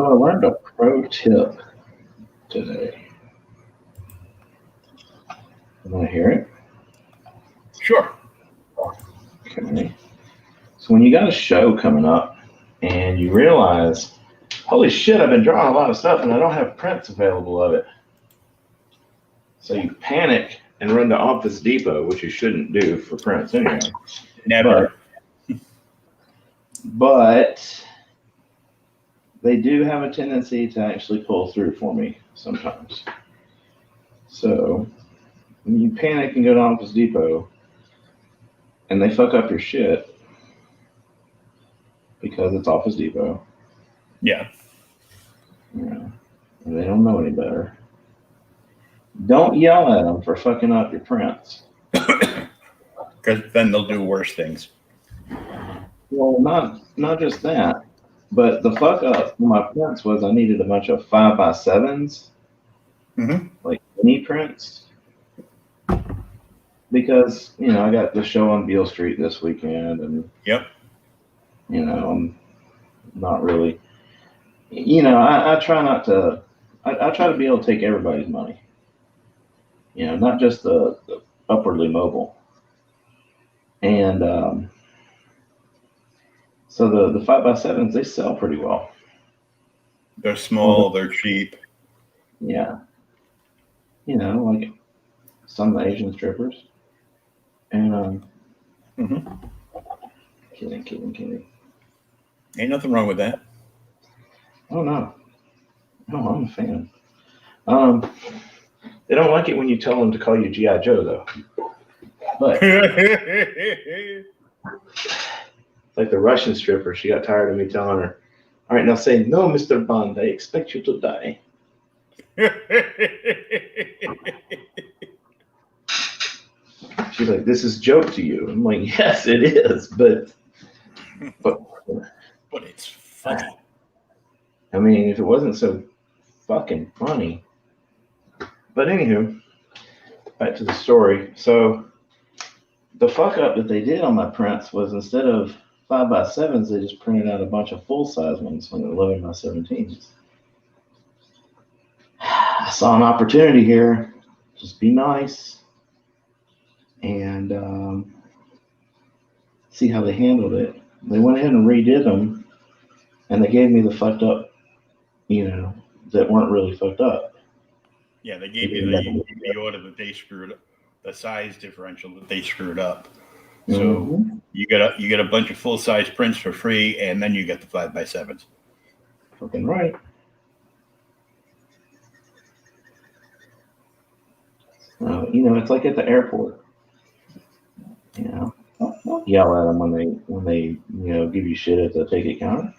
So I learned a pro tip today. You want to hear it? Sure. Okay. So when you got a show coming up and you realize, holy shit, I've been drawing a lot of stuff and I don't have prints available of it. So you panic and run to Office Depot, which you shouldn't do for prints anyway. Never. But they do have a tendency to actually pull through for me sometimes. So when you panic and go to Office Depot and they fuck up your shit because it's Office Depot, Yeah. you know, and they don't know any better. Don't yell at them for fucking up your prints. Because then they'll do worse things. Well, not just that, but the fuck up for my prints was I needed a bunch of 5x7s, like mini prints, because I got the show on Beale Street this weekend, and Yep. I'm not really, I try not to, I try to be able to take everybody's money, not just the upwardly mobile, and so the 5x7s, they sell pretty well. They're small, they're cheap. Yeah. Like some of the Asian strippers. And kidding. Ain't nothing wrong with that. Oh no, I'm a fan. They don't like it when you tell them to call you G.I. Joe though. But like the Russian stripper, she got tired of me telling her, all right, now say, no, Mr. Bond, I expect you to die. She's like, this is joke to you. I'm like, yes, it is, but it's funny. I mean, if it wasn't so fucking funny. But anywho, back to the story. So the fuck up that they did on my prints was instead of 5x7s, they just printed out a bunch of full size ones, like 11x17s. I saw an opportunity here. Just be nice and see how they handled it. They went ahead and redid them, and they gave me the fucked up, that weren't really fucked up. Yeah, they gave you the order that they screwed up, the size differential that they screwed up. So you get a bunch of full size prints for free, and then you get the 5x7s. Fucking right. It's like at the airport. Don't yell at them when they give you shit at the ticket counter.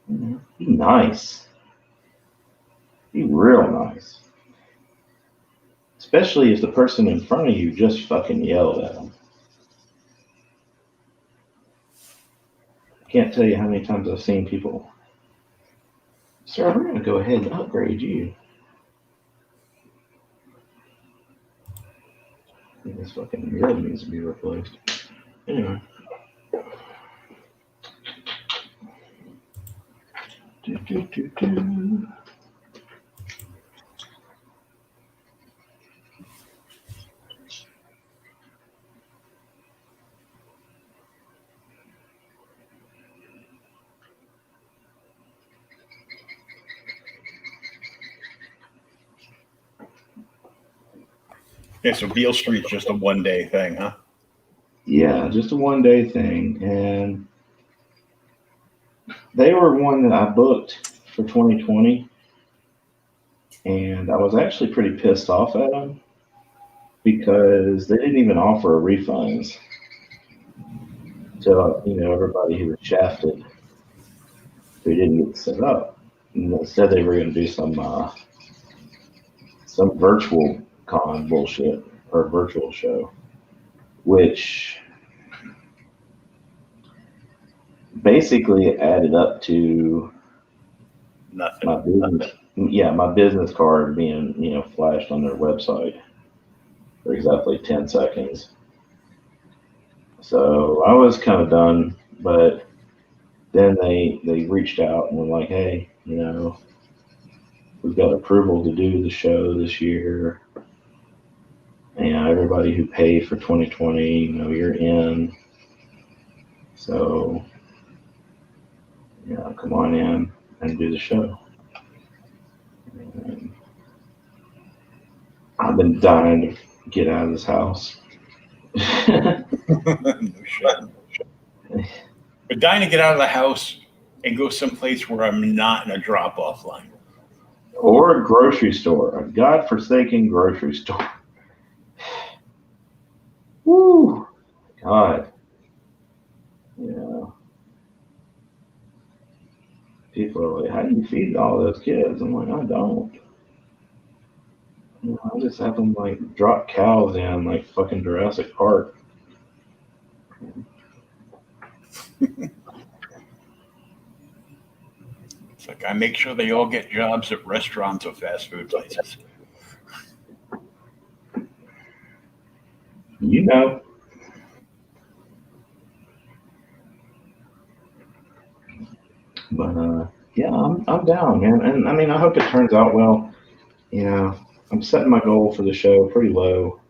Be nice. Be real nice. Especially if the person in front of you just fucking yelled at them. I can't tell you how many times I've seen people, sir, we're going to go ahead and upgrade you. I think this fucking mirror needs to be replaced. Anyway. Okay, so Beale Street's just a one-day thing, huh? Yeah, just a one-day thing. And they were one that I booked for 2020. And I was actually pretty pissed off at them because they didn't even offer refunds to everybody who was shafted who didn't get set up. And instead they were going to do some virtual con bullshit or virtual show, which basically added up to Nothing. My business card being flashed on their website for exactly 10 seconds. So I was kind of done, but then they reached out and were like, hey, we've got approval to do the show this year. And everybody who paid for 2020, you're in. So, come on in and do the show. And I've been dying to get out of this house. No shit. But dying to get out of the house and go someplace where I'm not in a drop-off line. Or a grocery store, a godforsaken grocery store. Woo! God. People are like, how do you feed all those kids? I'm like, I don't. I just have them like drop cows in like fucking Jurassic Park. It's like I make sure they all get jobs at restaurants or fast food places. But yeah, I'm down, man. And I mean, I hope it turns out well. I'm setting my goal for the show pretty low,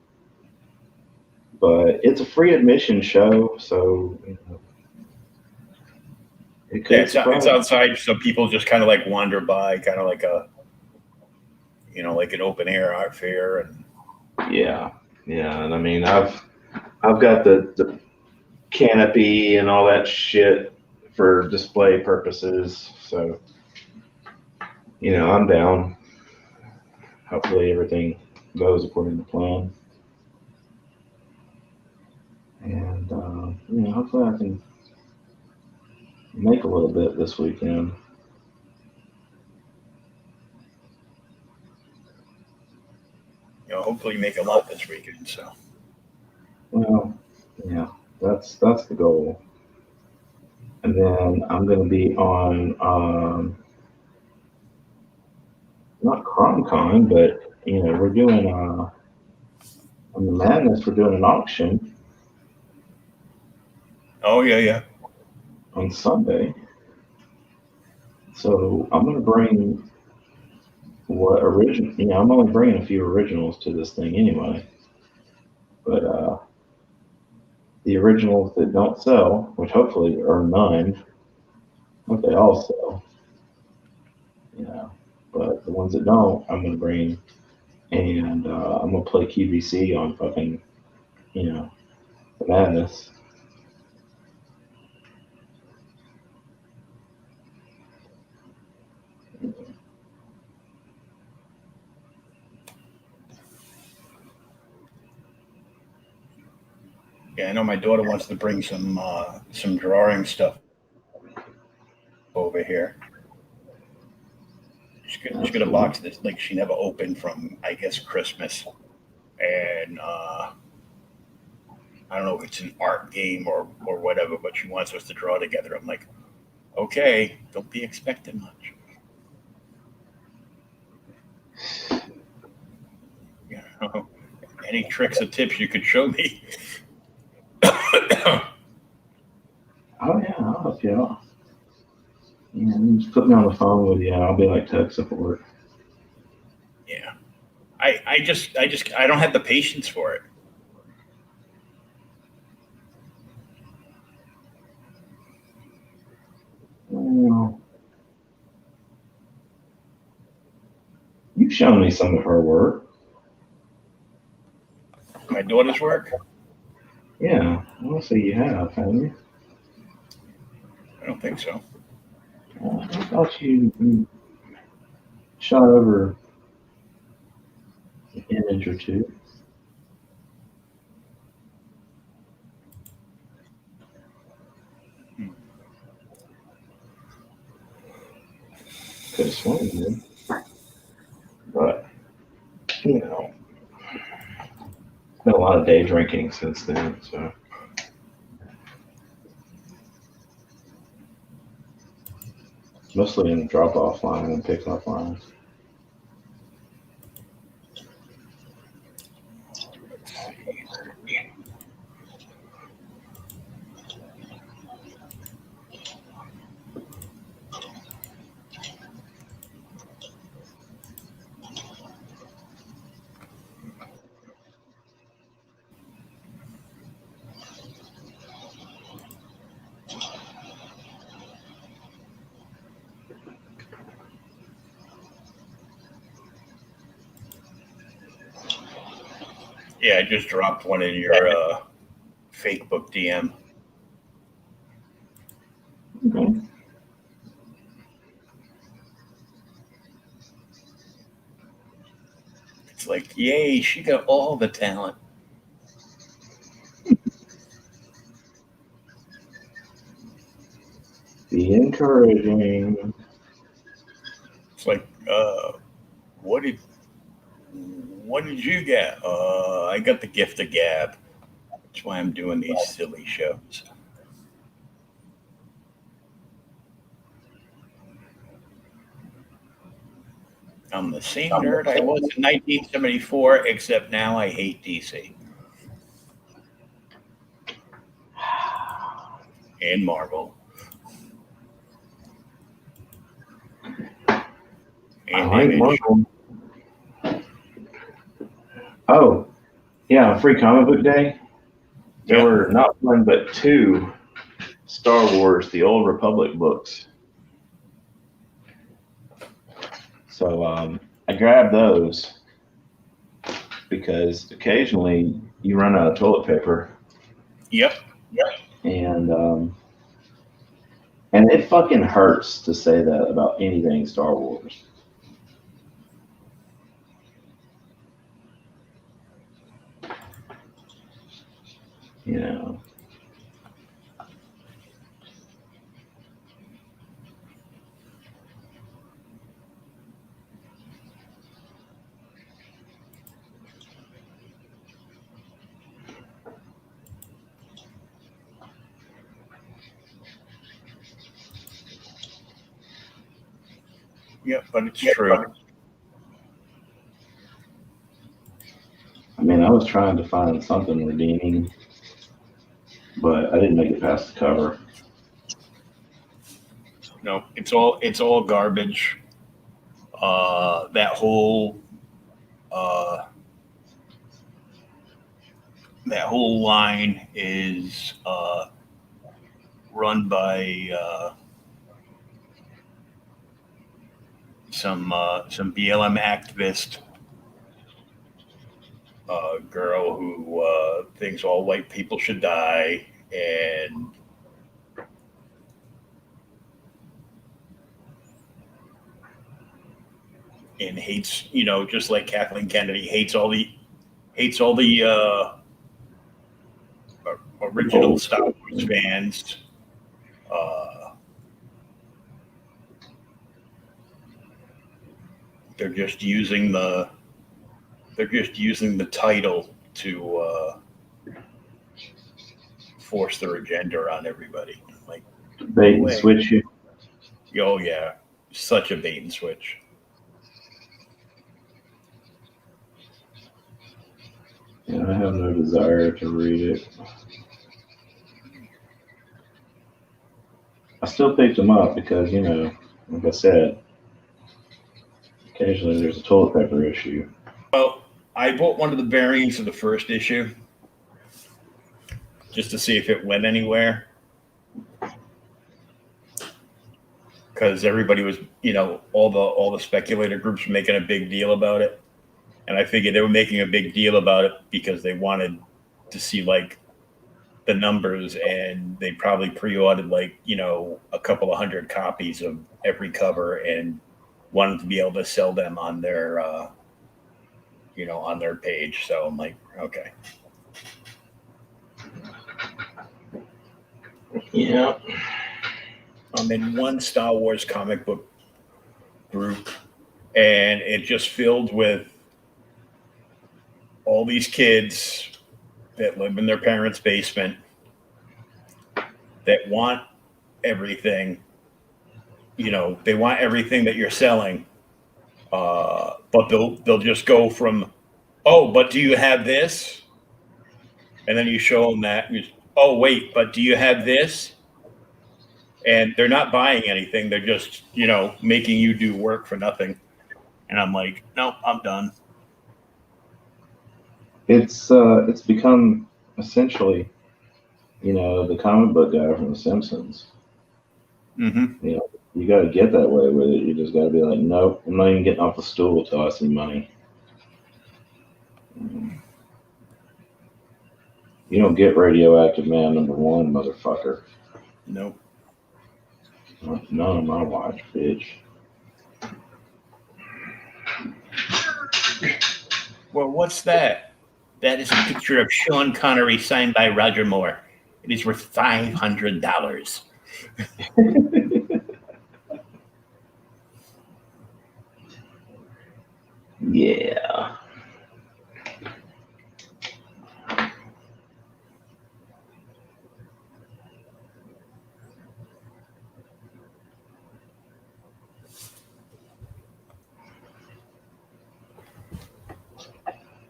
but it's a free admission show, so it could. Yeah, it's outside, so people just kind of like wander by, kind of like like an open air art fair, and yeah. And I mean, I've got the canopy and all that shit for display purposes, so I'm down. Hopefully everything goes according to plan, and hopefully I can make a little bit this weekend. Hopefully you make a lot this weekend. So, well, yeah, that's the goal. And then I'm going to be on not CromCon, but we're doing on the Madness. We're doing an auction. Oh yeah. On Sunday. So I'm going to bring what original. I'm only bringing a few originals to this thing anyway. But the originals that don't sell, which hopefully are none, hope they all sell. But the ones that don't, I'm going to bring, and I'm going to play QVC on fucking, the Madness. Yeah, I know my daughter wants to bring some drawing stuff over here. She's got a box that's like she never opened from, I guess, Christmas, and I don't know if it's an art game or whatever, but she wants us to draw together. I'm like, okay, don't be expecting much. Any tricks or tips you could show me? Oh yeah, I'll help you out. Just put me on the phone with you. I'll be like tech support. Yeah, I don't have the patience for it. You've shown me some of her work. My daughter's work? Yeah, I'll say you have, haven't you? I don't think so. I thought you shot over an image or two. Could have sworn you did. But, been a lot of day drinking since then, so. Mostly in the drop-off line and pick-up lines. Yeah, I just dropped one in your fake book DM. Okay. It's like, yay, she got all the talent. Be encouraging. It's like, what did you get? I got the gift of gab. That's why I'm doing these silly shows. I'm the same nerd I was in 1974, except now I hate DC and Marvel. And I like Image. Marvel. Oh, yeah, Free Comic Book Day. There were not one but 2 Star Wars: The Old Republic books. So I grabbed those because occasionally you run out of toilet paper. Yep. And it fucking hurts to say that about anything Star Wars. You know. Yep, but it's true. I mean, I was trying to find something redeeming, but I didn't make it past the cover. No, it's all garbage. That whole line is run by some BLM activist girl who thinks all white people should die and hates, just like Kathleen Kennedy, hates all the original Star Wars fans. They're just using the title to force their agenda on everybody. Like, bait and switch you. Oh yeah, such a bait and switch. Yeah, I have no desire to read it. I still picked them up because, like I said, occasionally there's a toilet paper issue. Well, I bought one of the variants of the first issue just to see if it went anywhere. Because everybody was, all the speculator groups were making a big deal about it. And I figured they were making a big deal about it because they wanted to see, like, the numbers, and they probably pre-ordered, like, a couple of 100 copies of every cover and wanted to be able to sell them on their, on their page. So I'm like, okay. Yeah. I'm in one Star Wars comic book group, and it just filled with all these kids that live in their parents' basement that want everything. They want everything that you're selling, but they'll just go from, oh, but do you have this? And then you show them that. Oh, wait, but do you have this? And they're not buying anything. They're just, making you do work for nothing. And I'm like, no, I'm done. It's become essentially, the comic book guy from The Simpsons. Mm-hmm. You got to get that way with it. You just got to be like, nope, I'm not even getting off the stool till I see money. You don't get Radioactive Man #1, motherfucker. Nope. None of my watch, bitch. Well, what's that? That is a picture of Sean Connery signed by Roger Moore. It is worth $500. Yeah.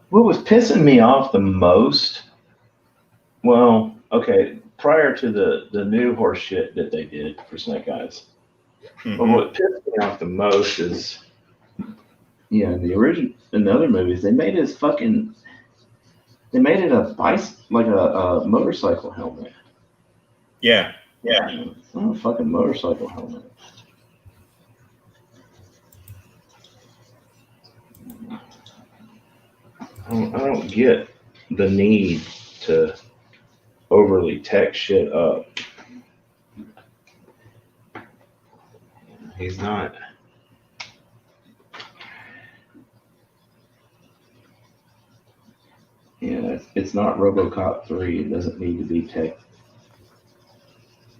What was pissing me off the most? Well, okay, prior to the new horse shit that they did for Snake Eyes. Mhm. But what pissed me off the most is, the original in the other movies, they made it a motorcycle helmet. Yeah. It's not a fucking motorcycle helmet. I don't get the need to overly tech shit up. He's not. Yeah, it's not RoboCop 3. It doesn't need to be tech.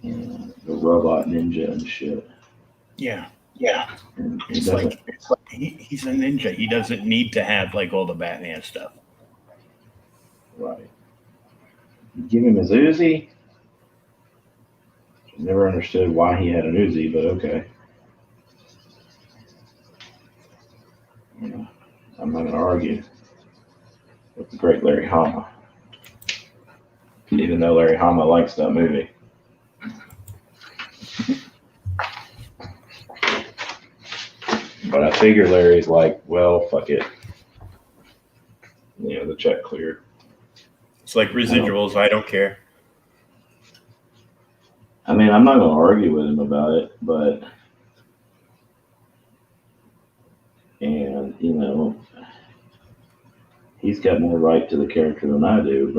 The robot ninja and shit. Yeah. And it It's doesn't. like he's a ninja. He doesn't need to have like all the Batman stuff. Right. You give him his Uzi. Never understood why he had an Uzi, but okay. I'm not going to argue with the great Larry Hama. Even though Larry Hama likes that movie. But I figure Larry's like, well, fuck it. The check cleared. It's like residuals. I don't care. I mean, I'm not going to argue with him about it, but, he's got more right to the character than I do,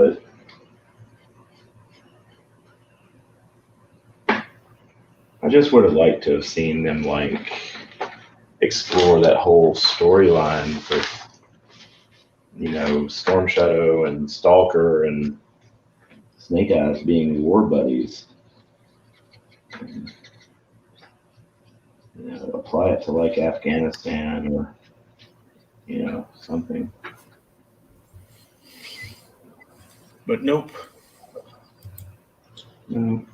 but I just would have liked to have seen them, explore that whole storyline with, Storm Shadow and Stalker and Snake Eyes being war buddies. Apply it to Afghanistan or something. But nope. No.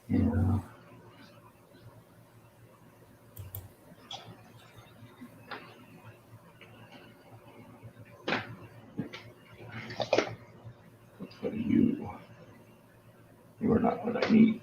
Yeah. What are you? You are not what I need.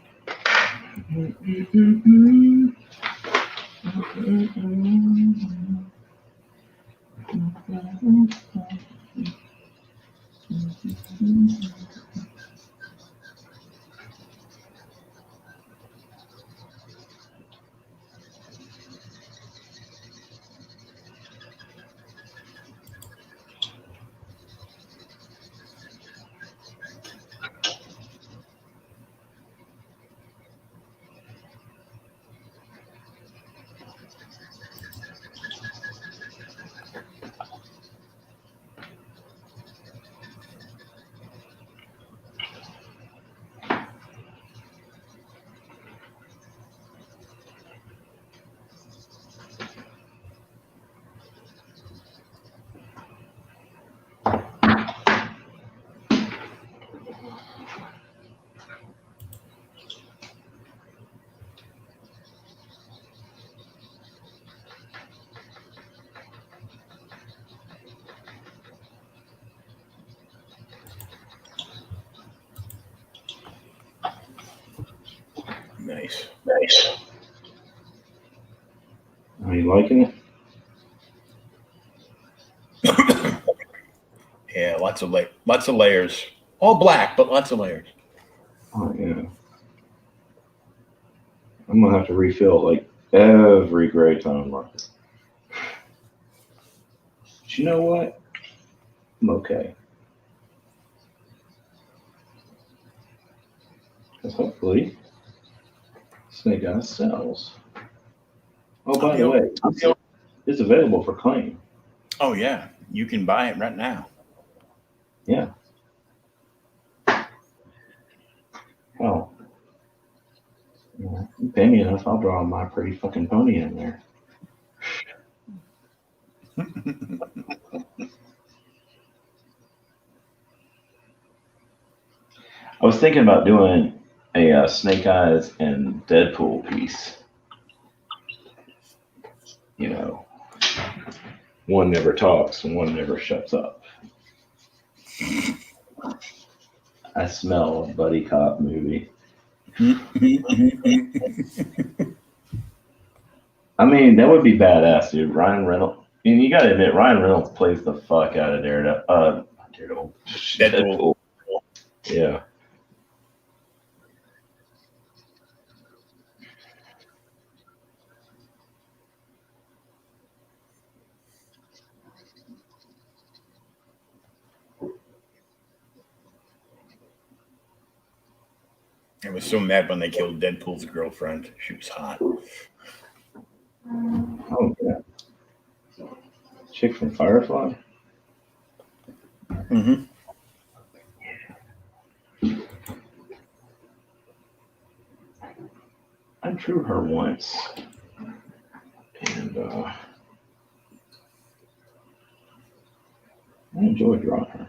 Nice. Are you liking it? Yeah, lots of layers. All black, but lots of layers. Oh yeah. I'm gonna have to refill every gray tone marker. But you know what? I'm okay. Because hopefully, Snake Eyes sells. Oh, by I'll the be way, it's available for claim. Oh yeah, you can buy it right now. Yeah. Oh. Yeah. You pay me enough, I'll draw my pretty fucking pony in there. I was thinking about doing a Snake Eyes and Deadpool piece. You know, one never talks and one never shuts up. I smell a buddy cop movie. I mean, that would be badass, dude. Ryan Reynolds. And you gotta admit, Ryan Reynolds plays the fuck out of Daredevil. Daredevil. Deadpool. Yeah. I was so mad when they killed Deadpool's girlfriend. She was hot. Oh yeah. Chick from Firefly. Mm-hmm. I drew her once, and I enjoyed drawing her.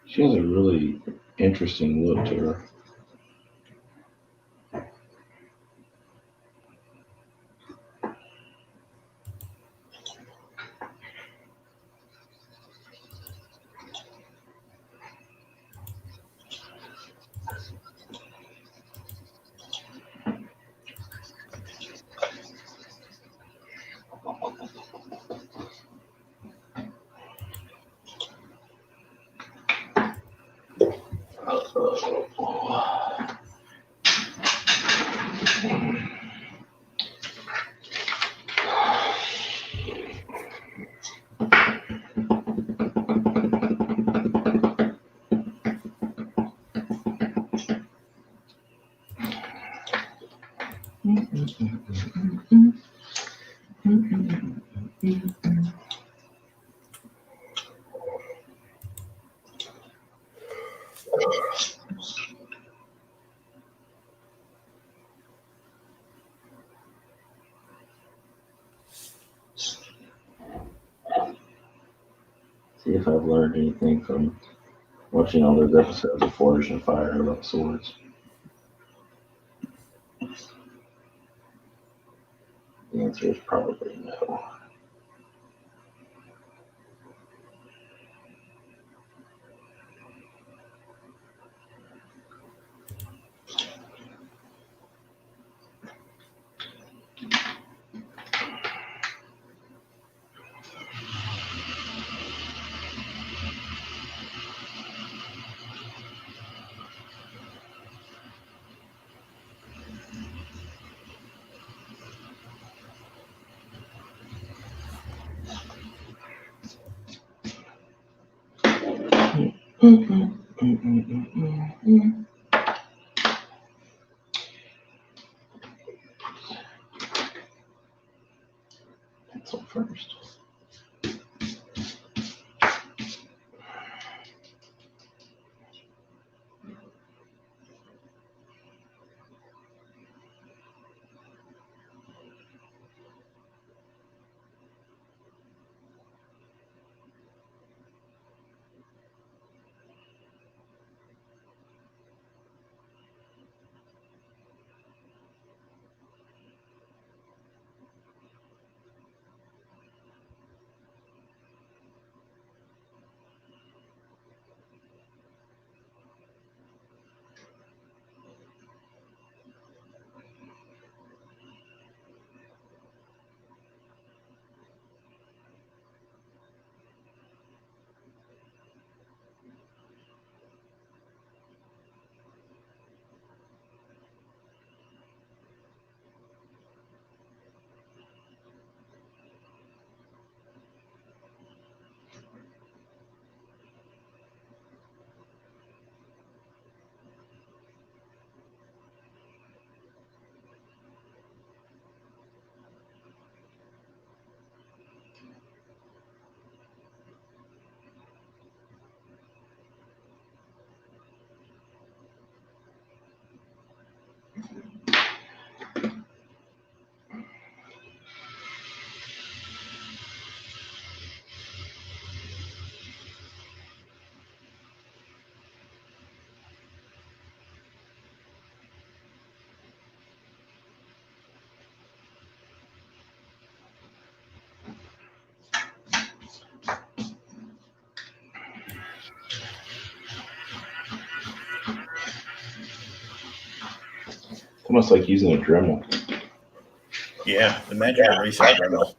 She has a really interesting look to her. See if I've learned anything from watching all those episodes of Forge and Fire about swords. The answer is probably no. Pencil first. almost like using a Dremel. Yeah, the magic eraser Dremel.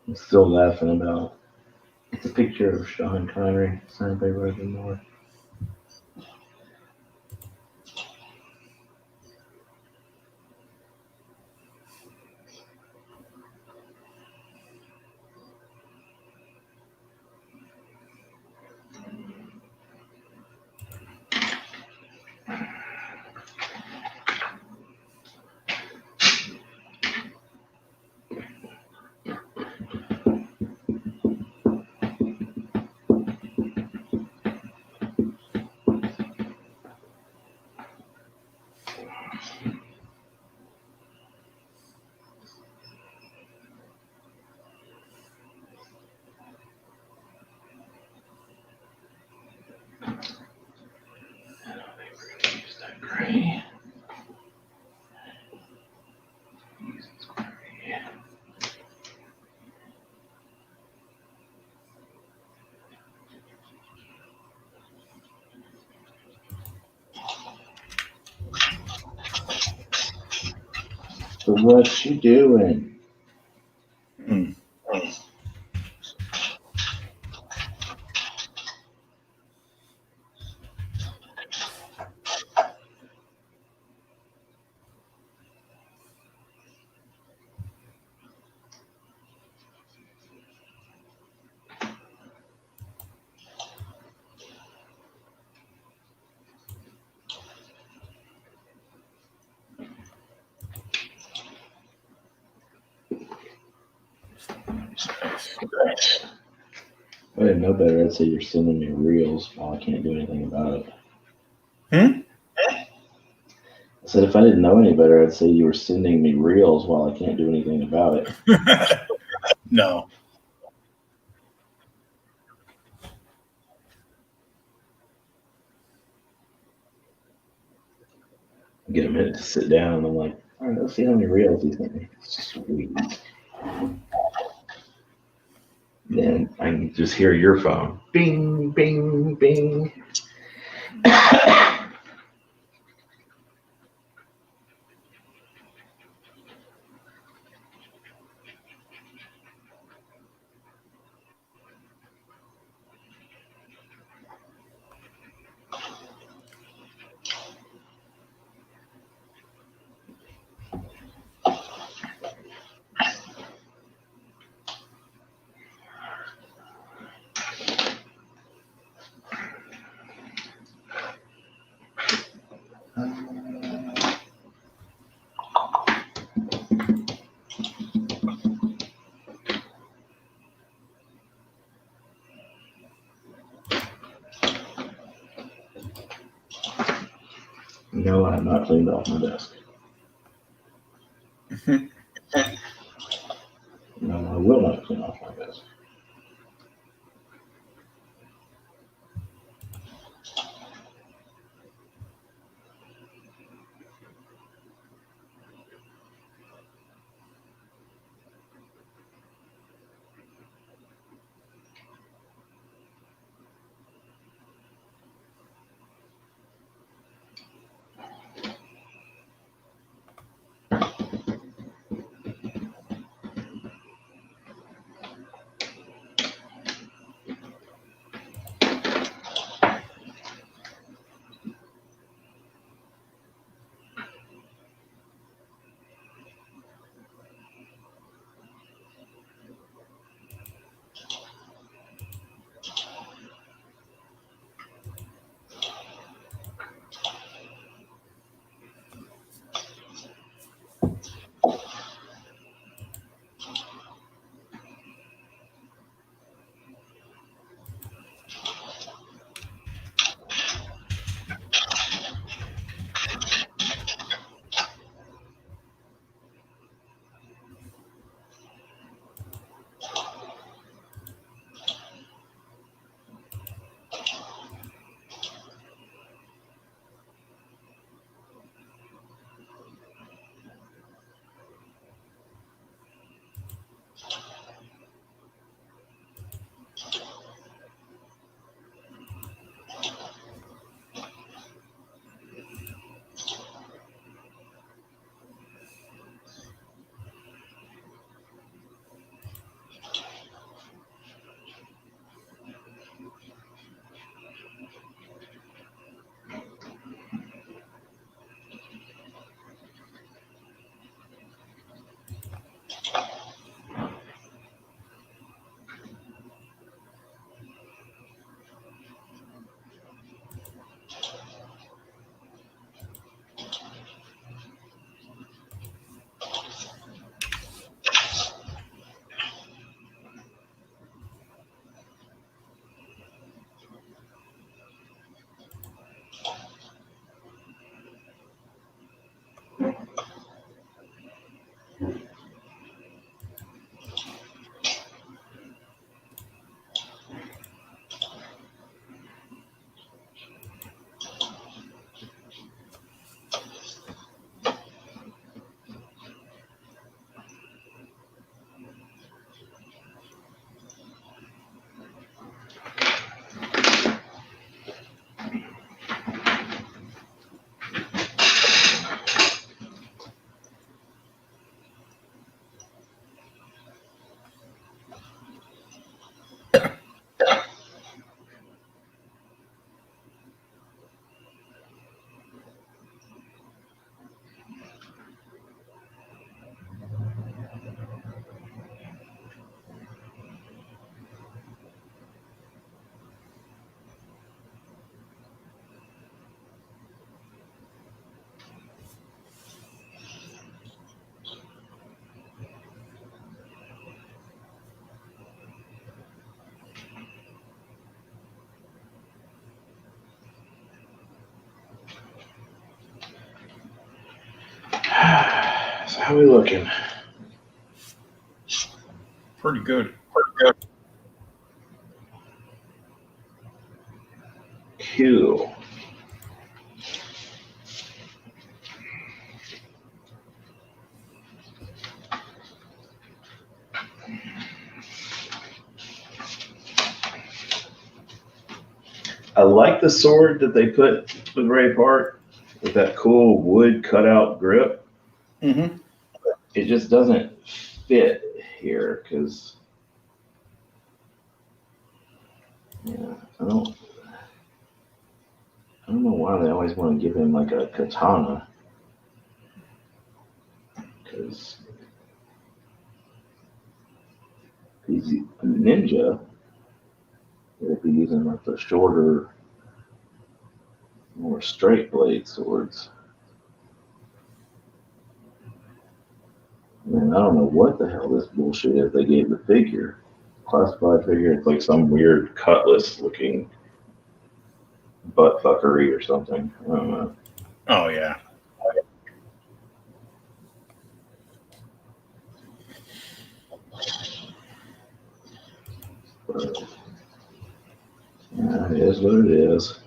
I'm still laughing about. It's a picture of Sean Connery signed by Roger Moore. Gray. So what you doing? Hmm. I didn't know better. I'd say you're sending me reels while I can't do anything about it. Hmm? I said if I didn't know any better, I'd say you were sending me reels while I can't do anything about it. No. I get a minute to sit down, and I'm like, all right, let's see how many reels he sent me. Sweet. Then I can just hear your phone. Bing, bing, bing. No, I have not cleaned off my desk. No, I will not clean off my desk. How we looking? Pretty good. Cool. I like the sword that they put with Ray Park with that cool wood cutout grip. Mm-hmm. It just doesn't fit here because, yeah, I don't know why they always want to give him like a katana because he's a ninja. They'd be using like the shorter, more straight blade swords. Man, I don't know what the hell this bullshit is they gave the figure. Classified figure, it's like some weird cutlass looking butt fuckery or something. I don't know. Oh yeah. But, yeah, it is what it is.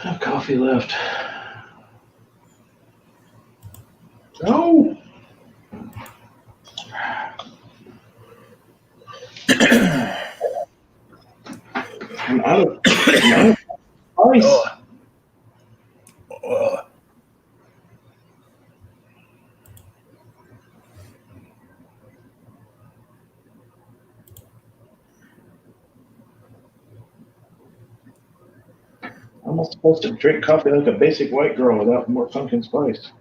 have coffee left. No. I'm out of ice. I'm not supposed to drink coffee like a basic white girl without more pumpkin spice.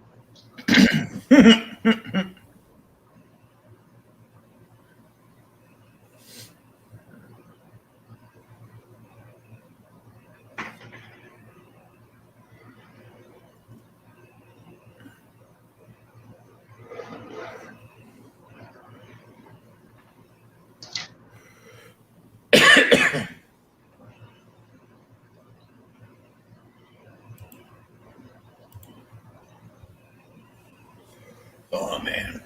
Oh, man.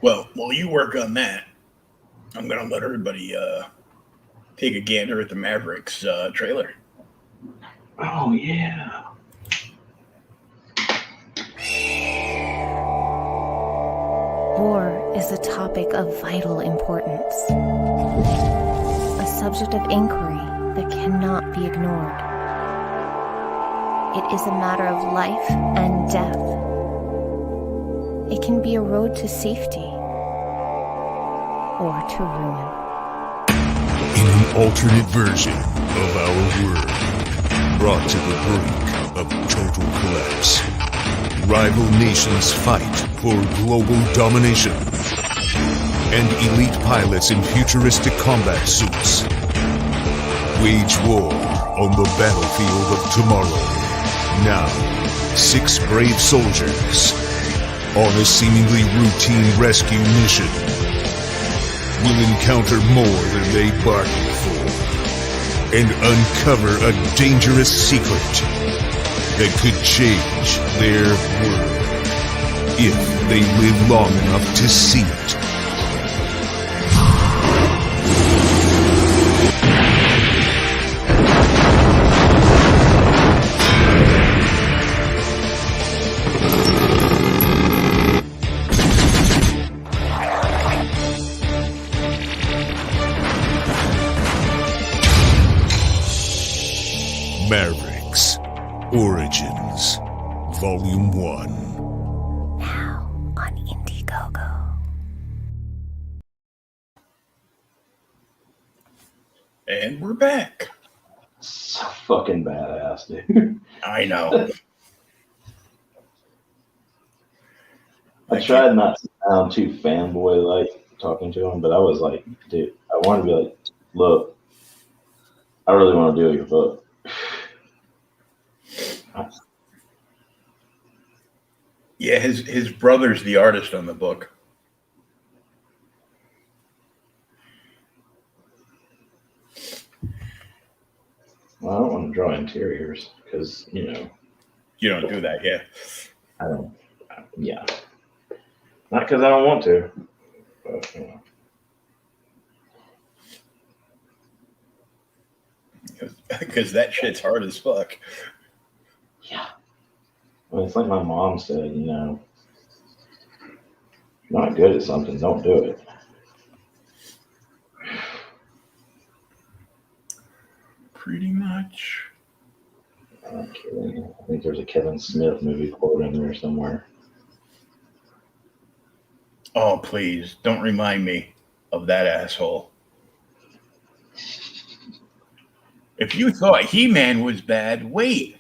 Well, while you work on that, I'm going to let everybody take a gander at the Mavericks trailer. Oh, yeah. War is a topic of vital importance, a subject of inquiry that cannot be ignored. It is a matter of life and death. It can be a road to safety or to ruin. In an alternate version of our world, brought to the brink of total collapse, rival nations fight for global domination, and elite pilots in futuristic combat suits wage war on the battlefield of tomorrow. Now, 6 brave soldiers on a seemingly routine rescue mission will encounter more than they bargained for and uncover a dangerous secret that could change their world if they live long enough to see it. Mavericks Origins Volume 1. Now on Indiegogo. And we're back. So fucking badass, dude. I know. I tried not to sound too fanboy-like talking to him, but I was like, dude, I wanted to be like, look, I really want to do your book. Yeah, his brother's the artist on the book. Well, I don't want to draw interiors because, you know. You don't do that, yeah. I don't, yeah. Not because I don't want to, but, you know. Because that shit's hard as fuck. Yeah. Well, it's like my mom said, you know, not good at something, don't do it. Pretty much. I'm not kidding. I think there's a Kevin Smith movie quote in there somewhere. Oh, please, don't remind me of that asshole. If you thought He-Man was bad, wait.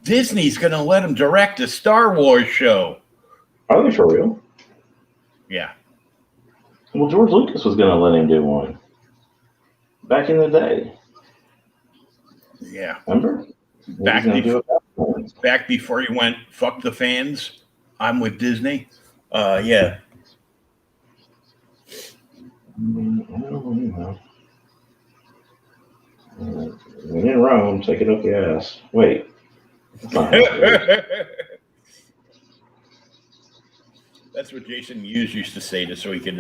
Disney's going to let him direct a Star Wars show. Are they for real? Yeah. Well, George Lucas was going to let him do one back in the day. Yeah. Remember? Back before he went, fuck the fans, I'm with Disney. Yeah. When in Rome, take it up the ass. Wait. That's not how it goes. That's what Jason Mewes used to say so he could,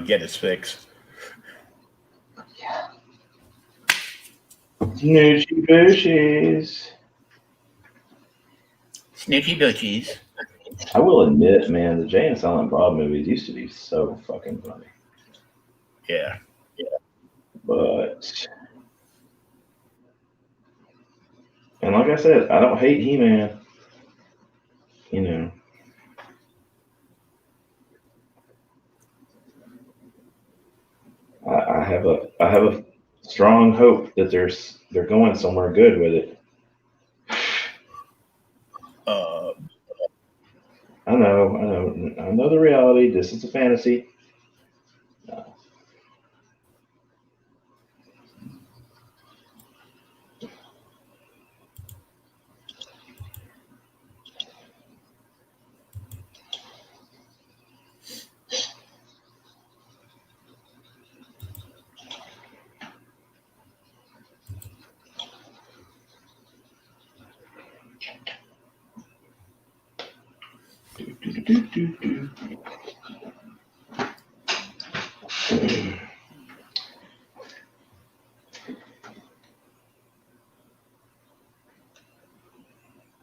get his fix. Yeah. Snoochie bushies. Snitchy butchies. I will admit, man, the Jay and Silent Bob movies used to be so fucking funny. Yeah. But, and like I said, I don't hate He-Man. You know. I have a strong hope that they're going somewhere good with it. I know the reality. This is a fantasy. No.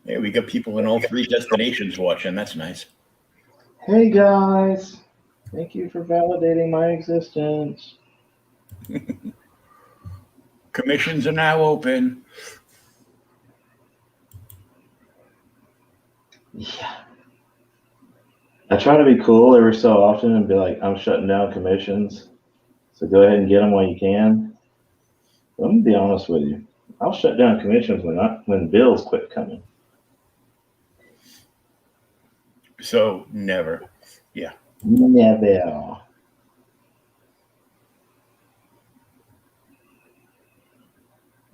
Yeah, we got people in all three destinations watching. That's nice. Hey guys, thank you for validating my existence. Commissions are now open. Yeah. I try to be cool every so often and be like, I'm shutting down commissions, so go ahead and get them while you can. But I'm gonna be honest with you. I'll shut down commissions when bills quit coming. So never. Yeah. Never.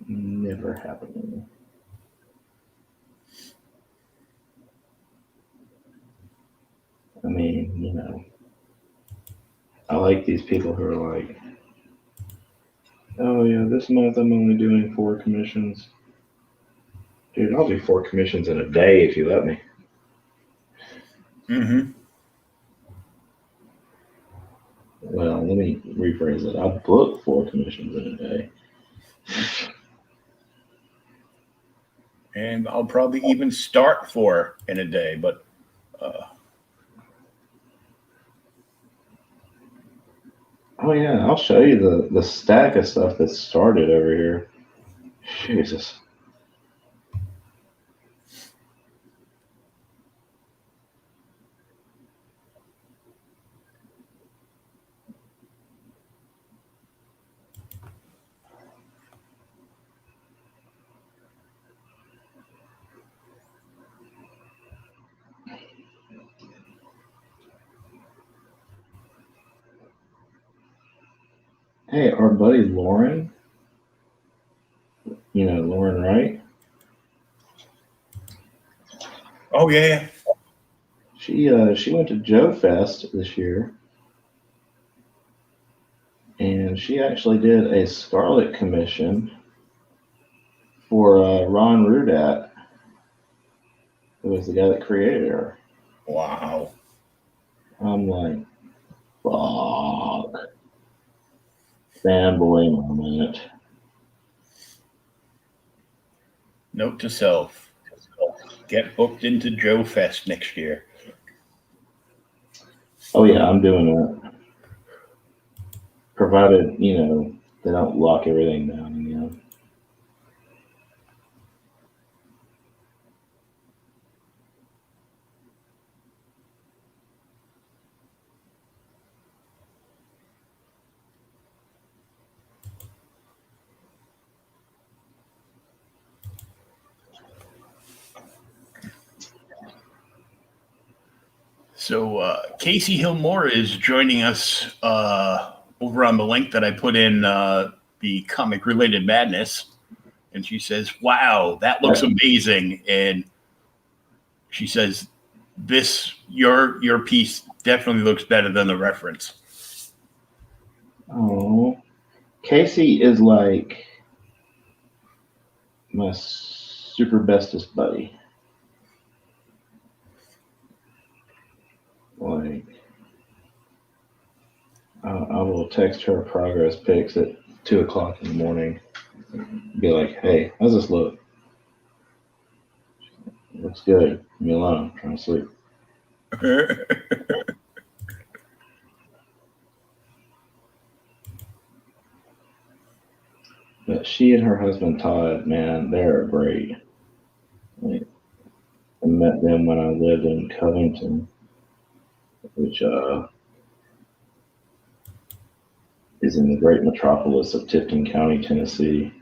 Never happening. I mean, I like these people who are like, oh yeah, this month I'm only doing 4 commissions. Dude, I'll do 4 commissions in a day if you let me. Mm-hmm. Well, let me rephrase it. I'll book 4 commissions in a day. And I'll probably even start 4 in a day, but oh yeah, I'll show you the stack of stuff that's started over here. Jesus. Hey, our buddy Lauren, Lauren Wright. oh yeah. She went to Joe Fest this year, and she actually did a Scarlet commission for Ron Rudat, who was the guy that created her. Wow. I'm like, fuck, fanboy moment. Note to self: get booked into Joe Fest next year. Oh yeah, I'm doing that. Provided, they don't lock everything down, So Casey Hillmore is joining us over on the link that I put in the Comic Related Madness. And she says, wow, that looks amazing. And she says, your piece definitely looks better than the reference. Oh, Casey is like my super bestest buddy. Like, I will text her progress pics at 2:00 in the morning. Be like, hey, how's this look? It looks good. Leave me alone. I'm trying to sleep. But she and her husband Todd, man, they're great. Like, I met them when I lived in Covington, which is in the great metropolis of Tifton County, Tennessee.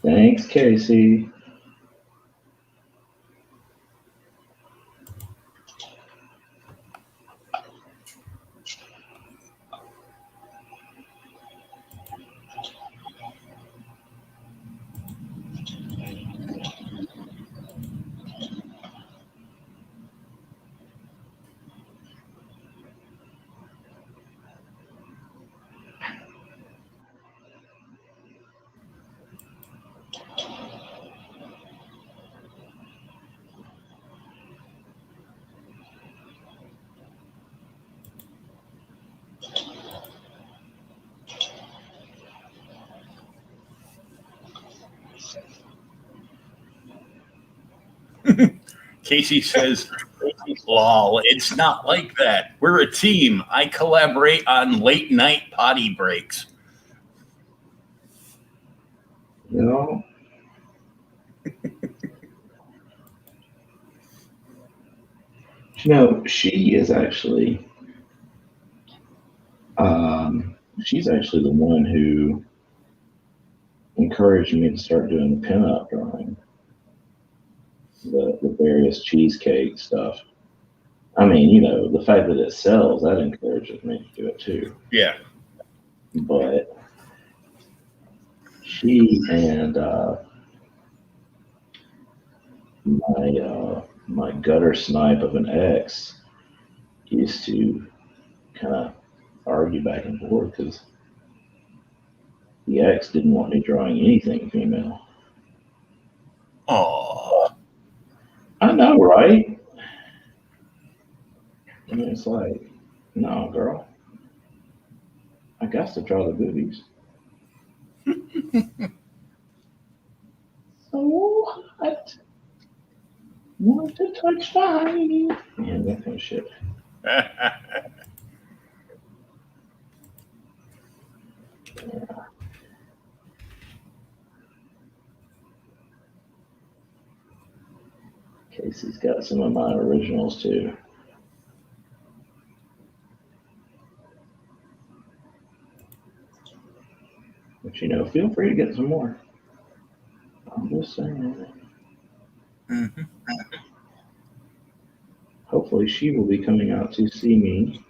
Thanks, Casey. Casey says, lol, it's not like that. We're a team. I collaborate on late night potty breaks. You know? She is actually, she's actually the one who encouraged me to start doing the pinup drawing, the various cheesecake stuff. I mean, the fact that it sells, that encourages me to do it too. Yeah. But she and my gutter snipe of an ex used to kind of argue back and forth because the ex didn't want me drawing anything female. Oh, I know, right? I mean, it's like, no, girl. I got to draw the boobies. So what? Want to touch mine? Yeah, that kind of shit. Casey's got some of my originals too. But feel free to get some more. I'm just saying. mm-hmm. Hopefully she will be coming out to see me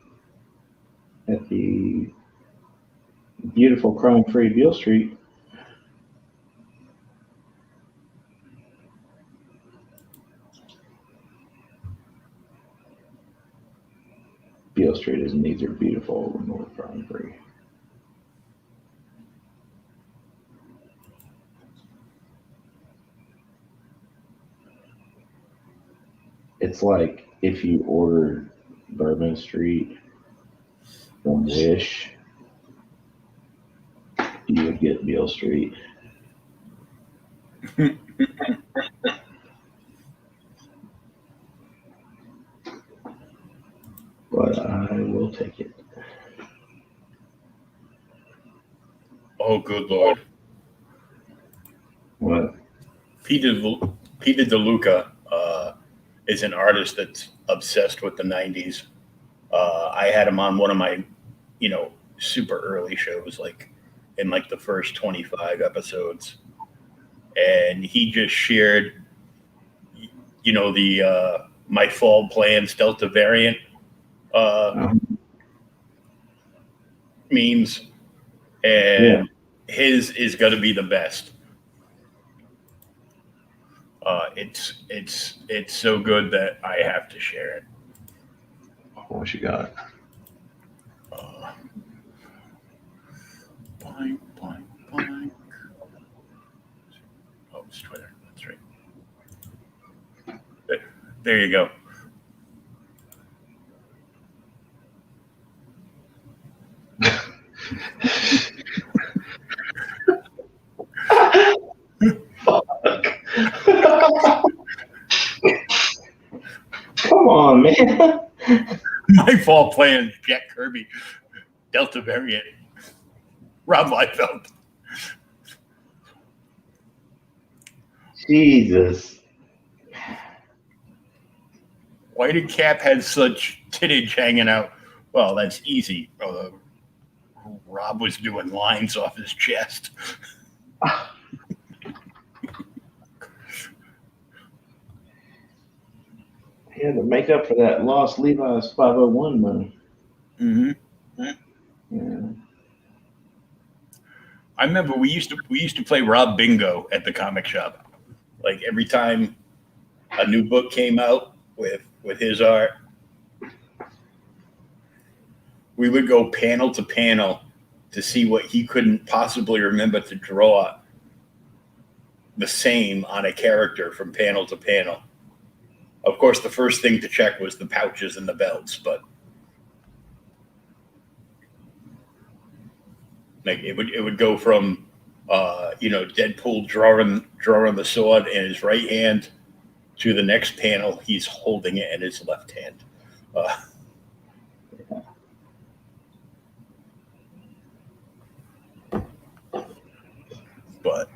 at the beautiful crime-free Beale Street. Beale Street is neither beautiful nor crime-free. It's like if you ordered Bourbon Street from Wish, you would get Beale Street. But I will take it. Oh, good Lord. What? Peter DeLuca is an artist that's obsessed with the 90s. I had him on one of my, super early shows, like in like the first 25 episodes, and he just shared, the my fall plans Delta variant memes, and his is going to be the best. It's so good that I have to share it. What you got? Blank, blank, blank. Oh, it's Twitter. That's right. There you go. Come on, man. My fall plan, Jack Kirby, Delta variant, Rob Liefeld. Jesus. Why did Cap have such tittage hanging out? Well, that's easy. Rob was doing lines off his chest. He had to make up for that lost Levi's 501 money. Mm-hmm. Yeah. I remember we used to play Rob Bingo at the comic shop. Like every time a new book came out with his art, we would go panel to panel to see what he couldn't possibly remember to draw the same on a character from panel to panel. Of course, the first thing to check was the pouches and the belts, but like it would go from Deadpool drawing the sword in his right hand to the next panel he's holding it in his left hand. But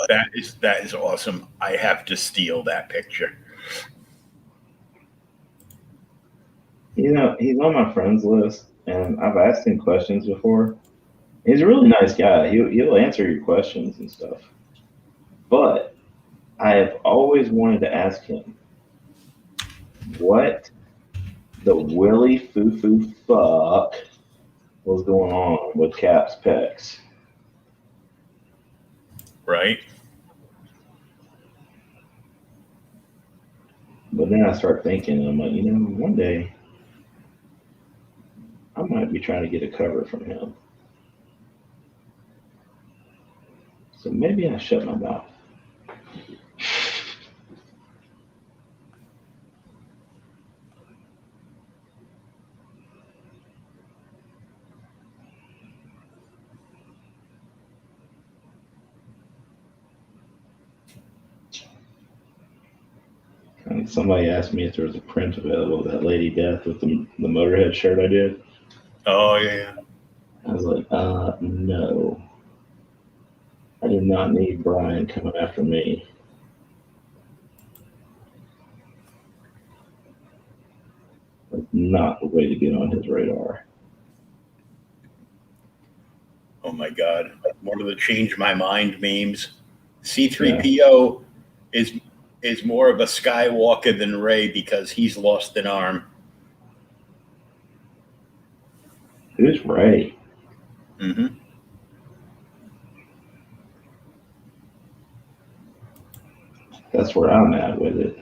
that is awesome. I have to steal that picture. He's on my friends list, and I've asked him questions before. He's a really nice guy. He'll answer your questions and stuff. But I have always wanted to ask him what the willy foo fuck was going on with Cap's pecs. Right? But then I start thinking, I'm like, one day I might be trying to get a cover from him. So maybe I shut my mouth. And somebody asked me if there was a print available of that Lady Death with the Motorhead shirt I did. Oh, yeah. I was like, no. I do not need Brian coming after me. That's not the way to get on his radar. Oh my God. One of the change my mind memes. C-3PO is more of a Skywalker than Rey because he's lost an arm. Who's Rey? Mm-hmm. That's where I'm at with it.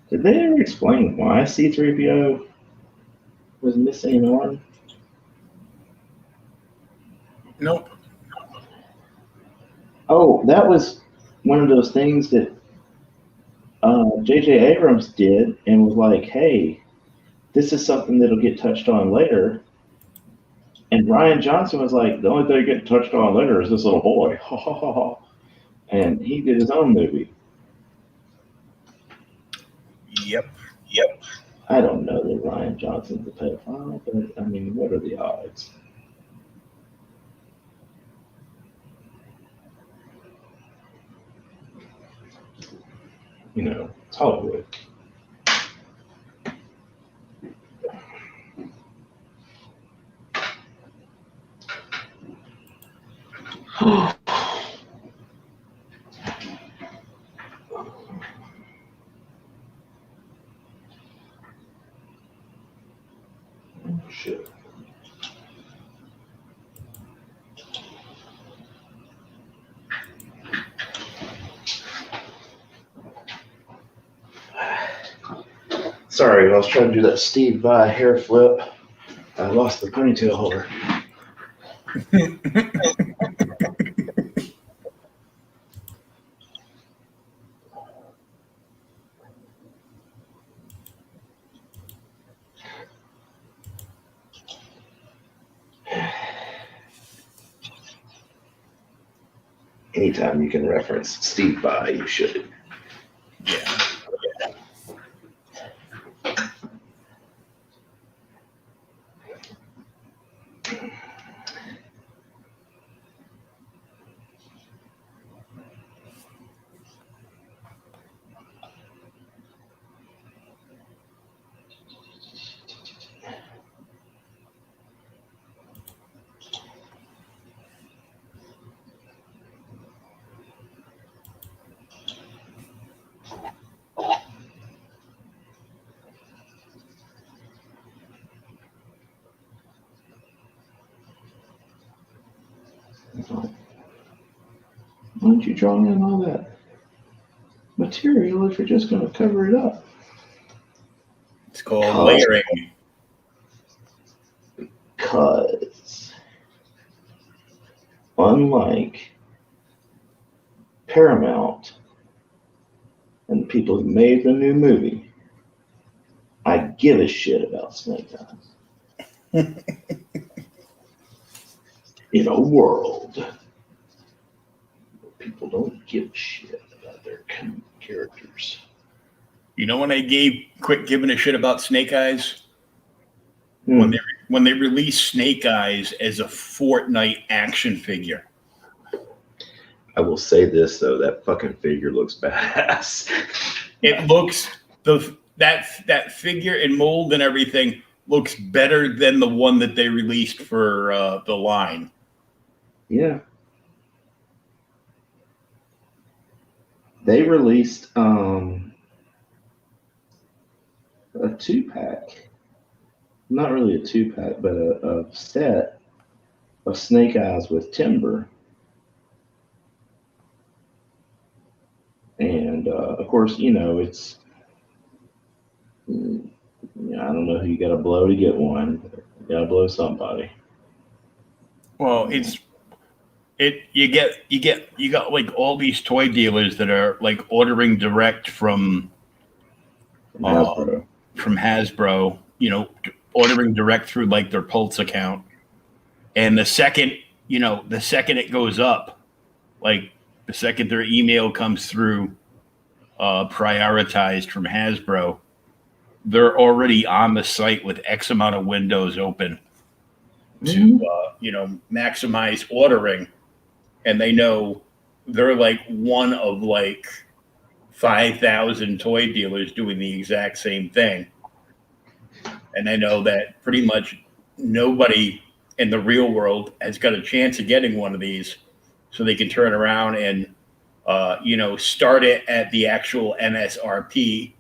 Did they ever explain why C-3PO was missing an arm? Nope. Oh, that was one of those things that J.J. Abrams did and was like, hey, this is something that'll get touched on later. And Rian Johnson was like, the only thing getting touched on later is this little boy. And he did his own movie. Yep. I don't know that Rian Johnson's a pedophile, but I mean, what are the odds? you know, it's Hollywood. Shit. Sorry, I was trying to do that Steve Vai hair flip. I lost the ponytail holder. Anytime you can reference Steve Vai, you should. Yeah. Why don't you draw in all that material if you're just going to cover it up? It's called layering. Because unlike Paramount and the people who made the new movie, I give a shit about Snake Eyes. In a world where people don't give a shit about their characters. You know when I quit giving a shit about Snake Eyes? Hmm. When they released Snake Eyes as a Fortnite action figure. I will say this though, that fucking figure looks badass. It looks that figure and mold and everything looks better than the one that they released for the line. Yeah. They released a 2-pack. Not really a 2-pack, but a set of Snake Eyes with Timber. And of course, you know, it's, I don't know who you got to blow to get one. You got to blow somebody. Well, you got like all these toy dealers that are like ordering direct from Hasbro, you know, ordering direct through like their Pulse account. And the second it goes up, like the second their email comes through prioritized from Hasbro, they're already on the site with X amount of windows open to maximize ordering. And they know they're like one of like 5,000 toy dealers doing the exact same thing. And I know that pretty much nobody in the real world has got a chance of getting one of these, so they can turn around and, start it at the actual MSRP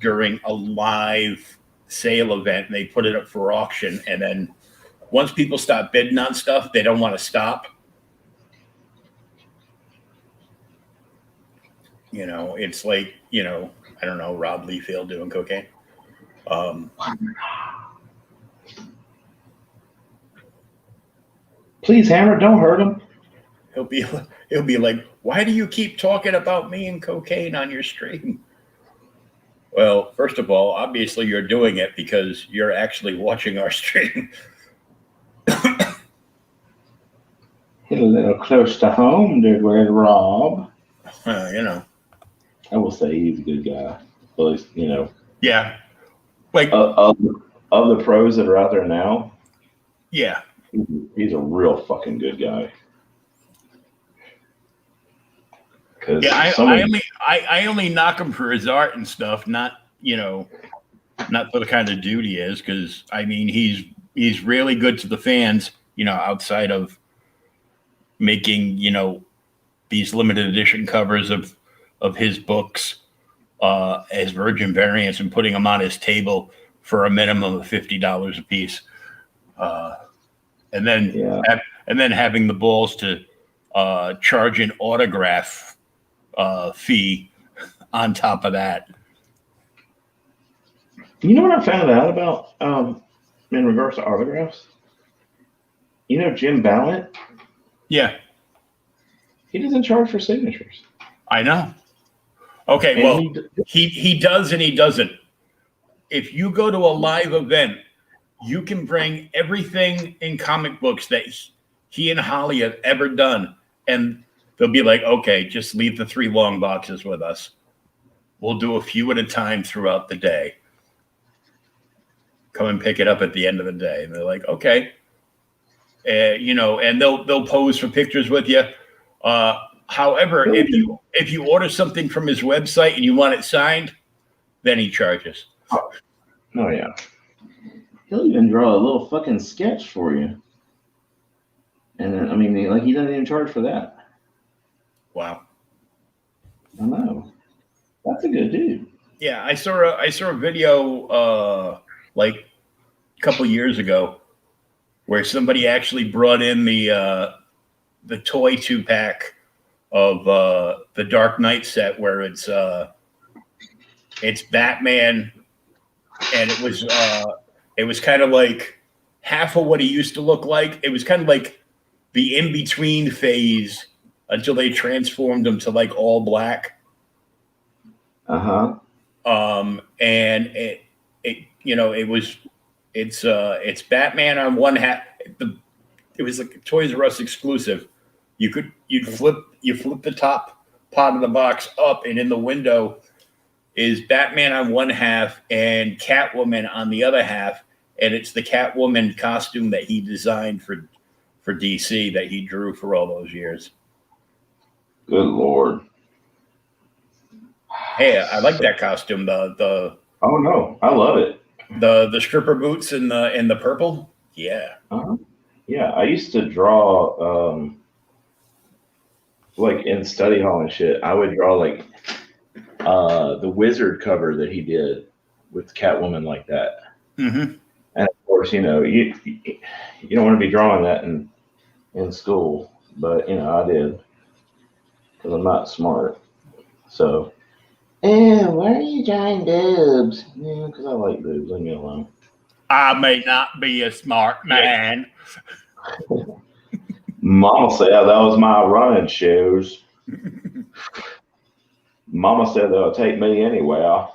during a live sale event. And they put it up for auction. And then once people stop bidding on stuff, they don't want to stop. You know, it's like, I don't know, Rob Liefeld doing cocaine. Please, Hammer, don't hurt him. He'll be like, why do you keep talking about me and cocaine on your stream? Well, first of all, obviously you're doing it because you're actually watching our stream. Hit a little close to home, did we, Rob? I will say he's a good guy. At least, Yeah. Like of the pros that are out there now, yeah. He's a real fucking good guy. Because Yeah, someone, I only knock him for his art and stuff, not not for the kind of dude he is. Because I mean, he's really good to the fans, outside of making these limited edition covers of his books as virgin variants and putting them on his table for a minimum of $50 a piece, and then yeah. having the balls to charge an autograph fee on top of that. You know what I found out about in regards to autographs? You know Jim Ballant? Yeah, He doesn't charge for signatures. I know. Okay, And well, he does and he doesn't. If you go to a live event, you can bring everything in comic books that he and Holly have ever done, and they'll be like, okay, just leave the 3 long boxes with us. We'll do a few at a time throughout the day. Come and pick it up at the end of the day. And they're like, okay. And they'll pose for pictures with you. However, if you order something from his website and you want it signed, then he charges. Oh yeah. He'll even draw a little fucking sketch for you. And then, I mean, he doesn't even charge for that. Wow. I know. That's a good dude. Yeah, I saw a video like a couple years ago where somebody actually brought in the toy 2-pack of the Dark Knight set, where it's Batman, and it was kind of like half of what he used to look like. It was kind of like the in-between phase until they transformed him to like all black. Uh-huh. And it's Batman on one half. It was like a Toys R Us exclusive. You'd flip the top part of the box up, and in the window is Batman on one half and Catwoman on the other half, and it's the Catwoman costume that he designed for DC, that he drew for all those years. Good Lord. Hey, I like that costume. The Oh no, I love it. The stripper boots in the purple. Yeah. Uh-huh. Yeah, I used to draw like in study hall and shit. I would draw like the Wizard cover that he did with Catwoman like that. Mm-hmm. And of course, you don't want to be drawing that in school, but I did because I'm not smart. So, why are you drawing boobs? Yeah, because I like boobs. Leave me alone. I may not be a smart man. Mama said that was my running shoes. Mama said they'll take me anywhere.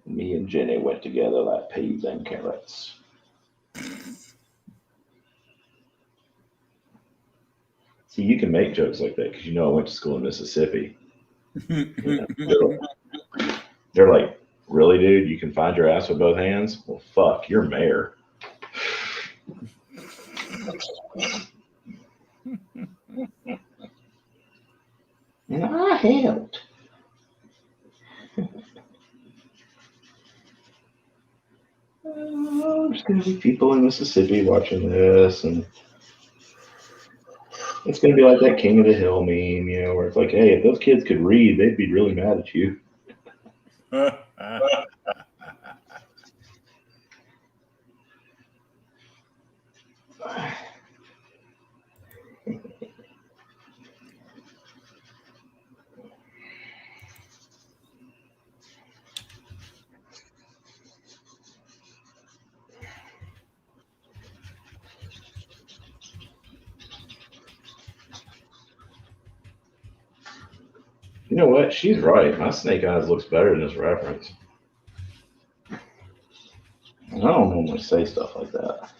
Me and Jenny went together like peas and carrots. See, you can make jokes like that because I went to school in Mississippi. They're like, really, dude? You can find your ass with both hands? Well, fuck, you're mayor. And I helped. There's going to be people in Mississippi watching this, and it's going to be like that King of the Hill meme, where it's like, hey, if those kids could read, they'd be really mad at you. You know what? She's right. My snake eyes looks better in this reference. I don't normally say stuff like that.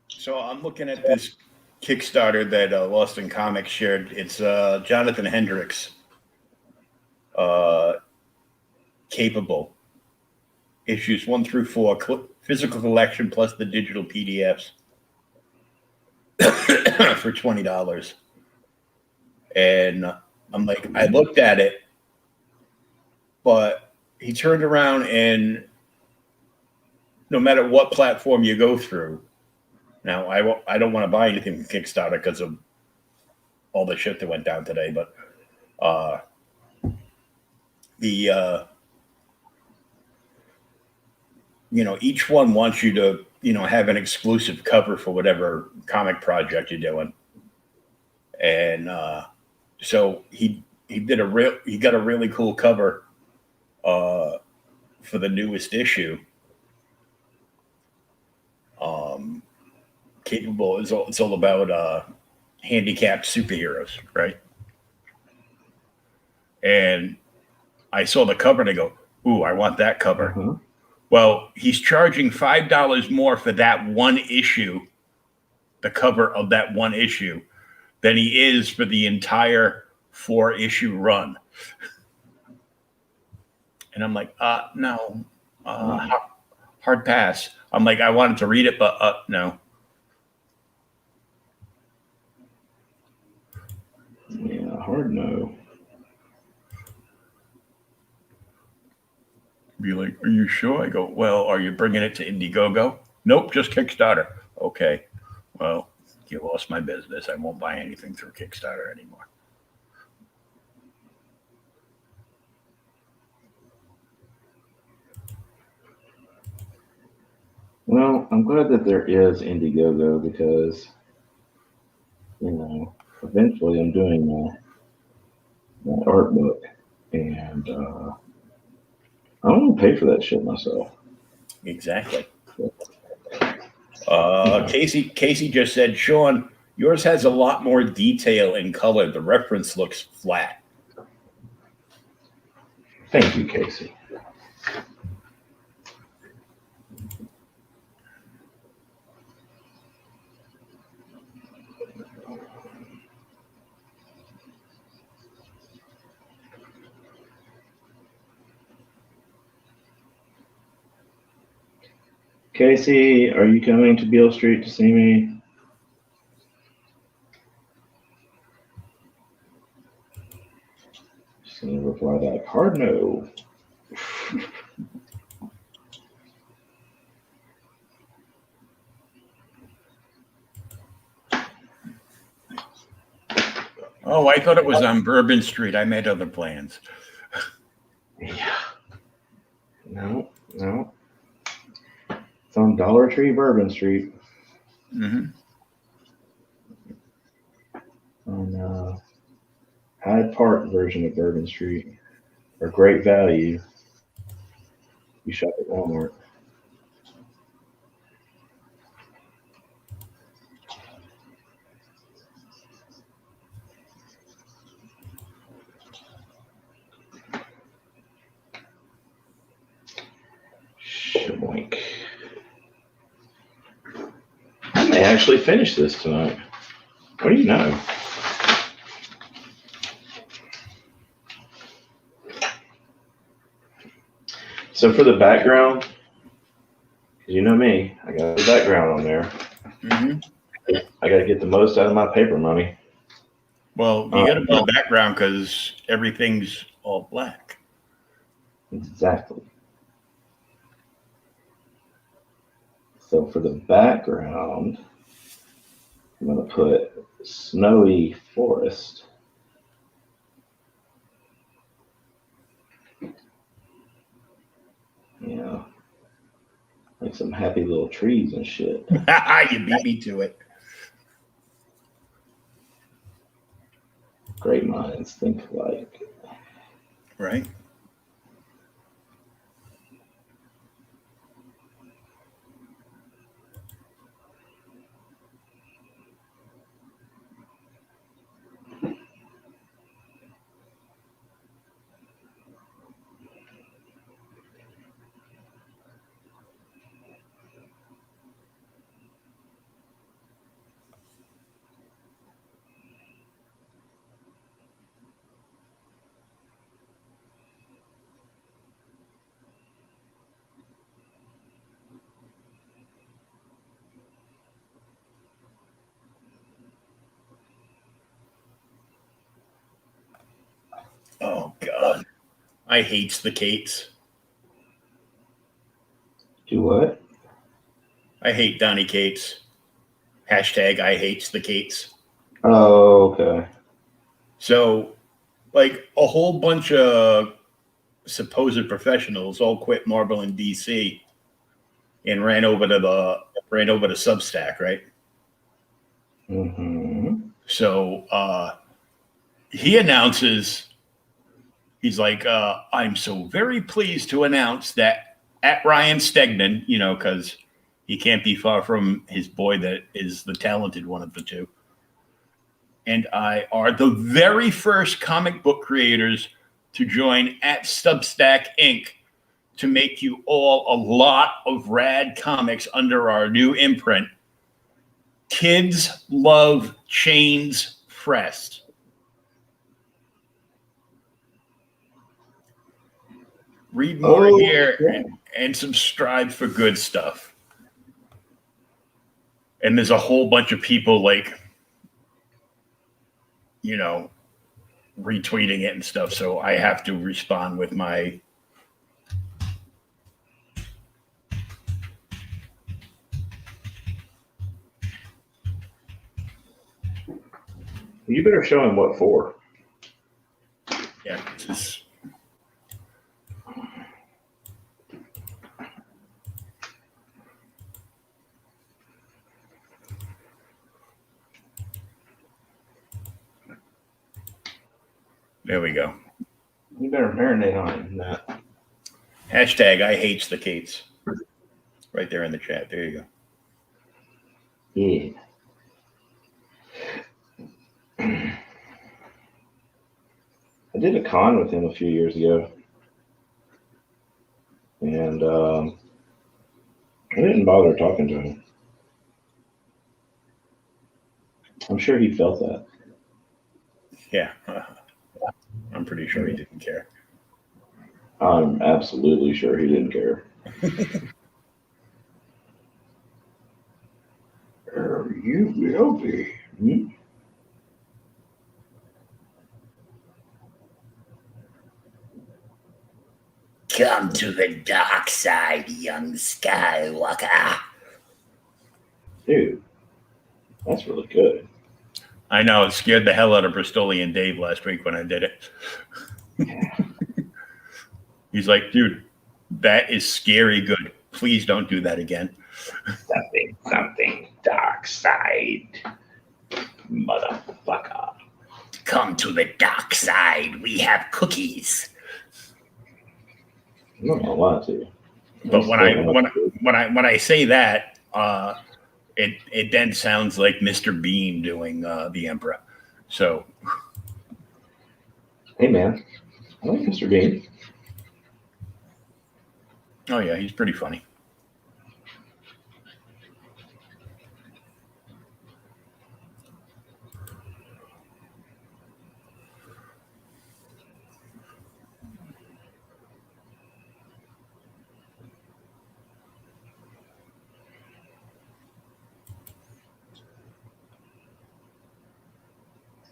So I'm looking at this Kickstarter that Lost in Comics shared. It's Jonathan Hendricks, Capable, issues 1 through 4, physical collection plus the digital PDFs for $20. And I'm like, I looked at it, but he turned around and no matter what platform you go through, now I don't want to buy anything from Kickstarter because of all the shit that went down today, but each one wants you to, have an exclusive cover for whatever comic project you're doing. And so he got a really cool cover for the newest issue. Capable it's all about handicapped superheroes, right? And I saw the cover and I go, ooh, I want that cover. Mm-hmm. Well, he's charging $5 more for that one issue, the cover of that one issue, than he is for the entire 4-issue run. And I'm like, no, hard pass. I'm like, I wanted to read it, but no. Yeah, hard no. Be like, are you sure? I go, well, are you bringing it to Indiegogo? Nope, just Kickstarter. Okay, well, you lost my business. I won't buy anything through Kickstarter anymore. Well, I'm glad that there is Indiegogo because, eventually I'm doing my art book, and I don't want to pay for that shit myself. Exactly. Casey just said, Sean, yours has a lot more detail and color. The reference looks flat. Thank you, Casey. Casey, are you coming to Beale Street to see me? Just gonna reply back, hard no. Oh, I thought it was on Bourbon Street. I made other plans. Yeah. No. It's on Dollar Tree, Bourbon Street. Mm-hmm. On Hyde Park version of Bourbon Street, or Great Value. You shop at Walmart. Shaboink. I may actually finish this tonight. What do you know? So for the background, you know me, I got the background on there. Mm-hmm. I got to get the most out of my paper money. Well, you got to put a background because everything's all black. Exactly. So for the background, I'm going to put snowy forest. Yeah. Like some happy little trees and shit. You beat me to it. Great minds think alike. Right? I hates the Cates. Do what? I hate Donnie Cates. Hashtag I hates the Cates. Oh, okay. So, like, a whole bunch of supposed professionals all quit Marvel in DC and ran over to Substack, right? Mm-hmm. So he announces, he's like, I'm so very pleased to announce that at Ryan Stegman, you know, because he can't be far from his boy that is the talented one of the two, and I are the very first comic book creators to join at Substack Inc. to make you all a lot of rad comics under our new imprint. Kids Love Chains Pressed. Read more here and subscribe for good stuff. And there's a whole bunch of people like, you know, retweeting it and stuff. So I have to respond with my. You better show him what for. Yeah, just. There we go. You better marinate on that. Hashtag I hates the Cates. Right there in the chat. There you go. Yeah. I did a con with him a few years ago. And I didn't bother talking to him. I'm sure he felt that. Yeah. I'm pretty sure he didn't care. I'm absolutely sure he didn't care. You will be. Hmm? Come to the dark side, young Skywalker. Dude, that's really good. I know, it scared the hell out of Bristolian Dave last week when I did it. He's like, dude, that is scary good. Please don't do that again. Something dark side. Motherfucker. Come to the dark side. We have cookies. I'm not gonna lie to you. But when I say that, it then sounds like Mr. Bean doing the Emperor. So, hey man, I like Mr. Bean. Oh yeah, he's pretty funny.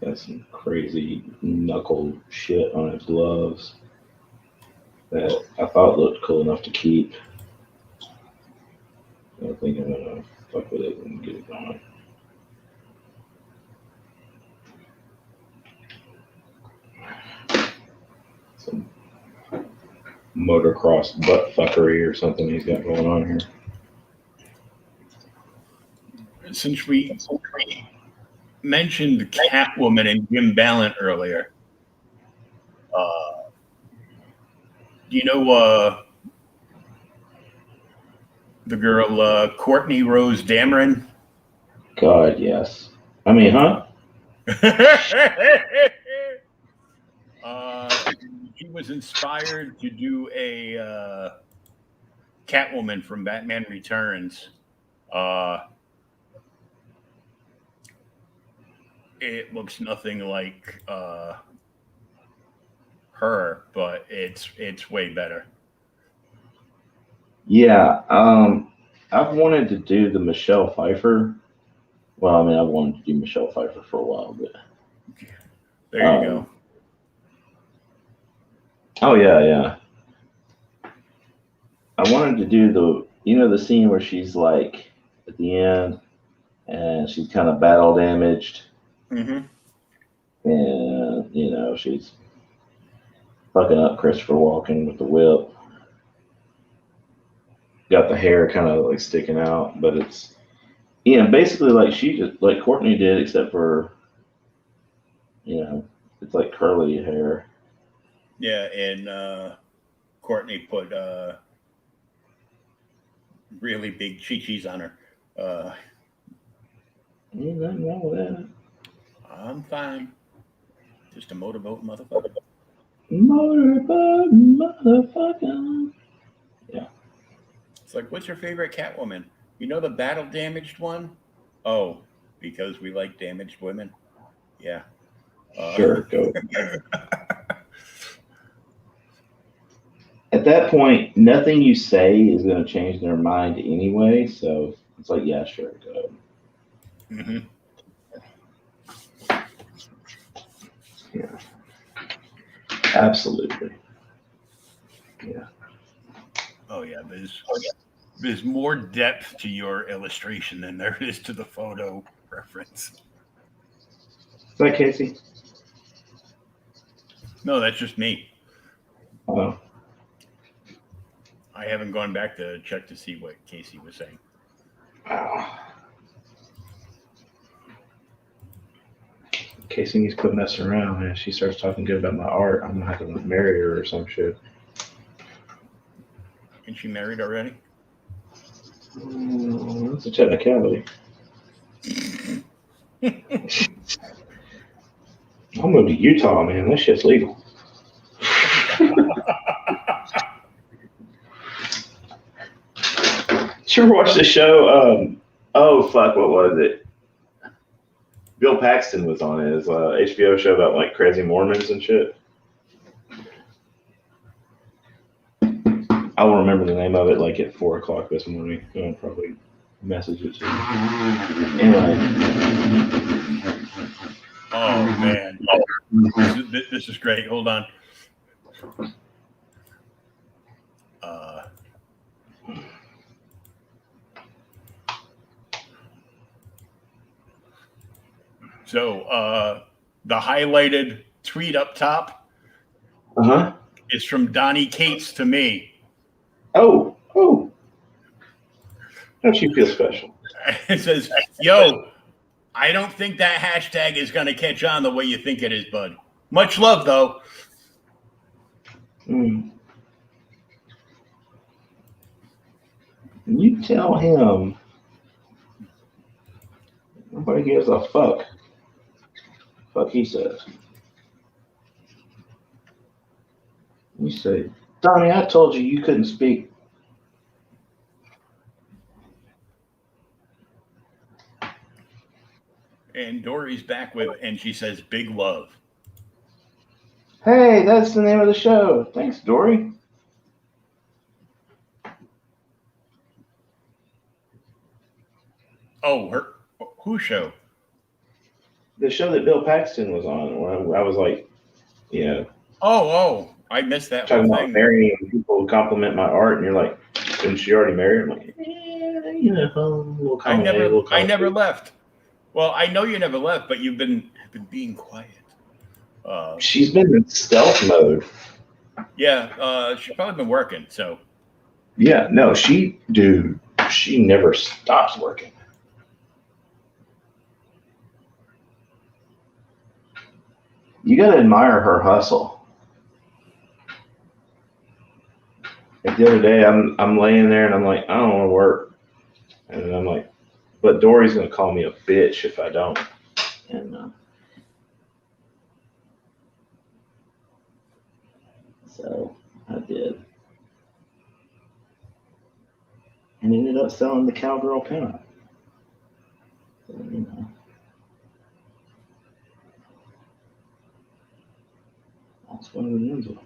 Got some crazy knuckle shit on his gloves that I thought looked cool enough to keep. I think I'm gonna fuck with it and get it going. Some motocross butt fuckery or something he's got going on here. Since we mentioned Catwoman and Jim Ballant earlier, you know the girl Courtney Rose Dameron? God, yes. I mean, huh? He was inspired to do a Catwoman from Batman Returns. It looks nothing like her, but it's way better. Yeah, I've wanted to do the Michelle Pfeiffer. Well, I mean, I've wanted to do Michelle Pfeiffer for a while, but there you go. Oh yeah. I wanted to do the scene where she's like at the end and she's kind of battle damaged Mm-hmm. and she's fucking up Christopher Walken with the whip. Got the hair kind of like sticking out, but it's basically like she just like Courtney did, except for it's like curly hair. Yeah, and Courtney put really big chi-chis on her. Ain't nothing wrong with that. I'm fine. Just a motorboat motherfucker. Motorboat motherfucker. Yeah. It's like, what's your favorite Catwoman? You know the battle damaged one? Oh, because we like damaged women? Yeah. Sure, go. At that point, nothing you say is going to change their mind anyway. So it's like, yeah, sure, go. Mm-hmm. Yeah. Absolutely. Yeah. Oh yeah, there's more depth to your illustration than there is to the photo reference. Is that Casey? No, that's just me. Oh. I haven't gone back to check to see what Casey was saying. Wow. Casey needs to quit messing around, man. She starts talking good about my art, I'm gonna have to marry her or some shit. Isn't she married already? That's a technicality. I'll move to Utah, man. That shit's legal. Did you ever watch the show? Oh fuck, what was it? Bill Paxton was on it. It's a HBO show about like crazy Mormons and shit. I will remember the name of it like at 4:00 this morning. I'll probably message it to you. Anyway. Oh man, this is great. Hold on. So the highlighted tweet up top is from Donnie Cates to me. Oh. Don't you feel special? It says, "Yo, I don't think that hashtag is going to catch on the way you think it is, bud. Much love, though." You tell him nobody gives a fuck. Fuck he says. You say, Donnie, I told you couldn't speak. And Dory's back with, and she says, "Big love." Hey, that's the name of the show. Thanks, Dory. Oh, whose show? The show that Bill Paxton was on, where I was like, Oh, I missed that talking whole about thing. marrying people who compliment my art, and you're like, isn't she already married? I'm like, we'll I never left. left. Well, I know you never left, but you've been being quiet. She's been in stealth mode. Yeah, she's probably been working. So yeah, no, she never stops working. You gotta admire her hustle. Like the other day, I'm laying there and I'm like, I don't want to work, and I'm like, but Dory's gonna call me a bitch if I don't, and so I did, and ended up selling the cowgirl pinup. So, that's what it ends with.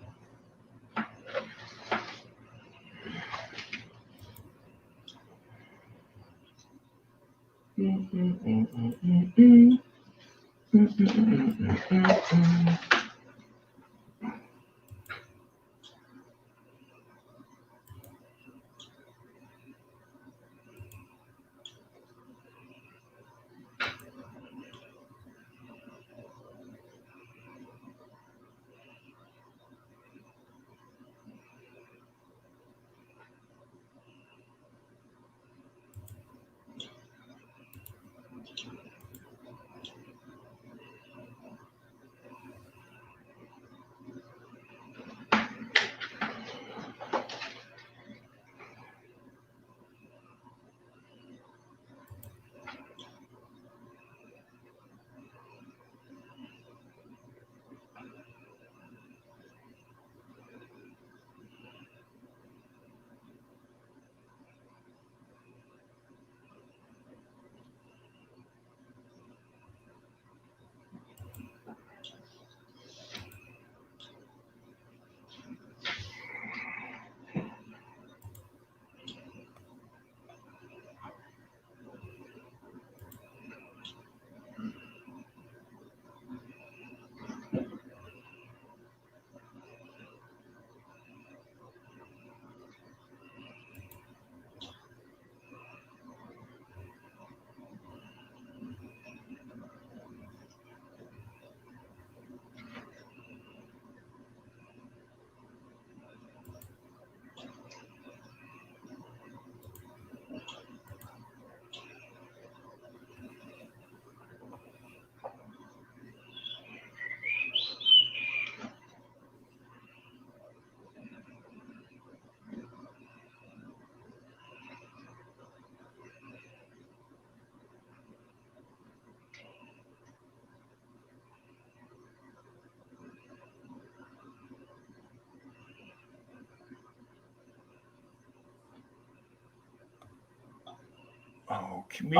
Oh, can we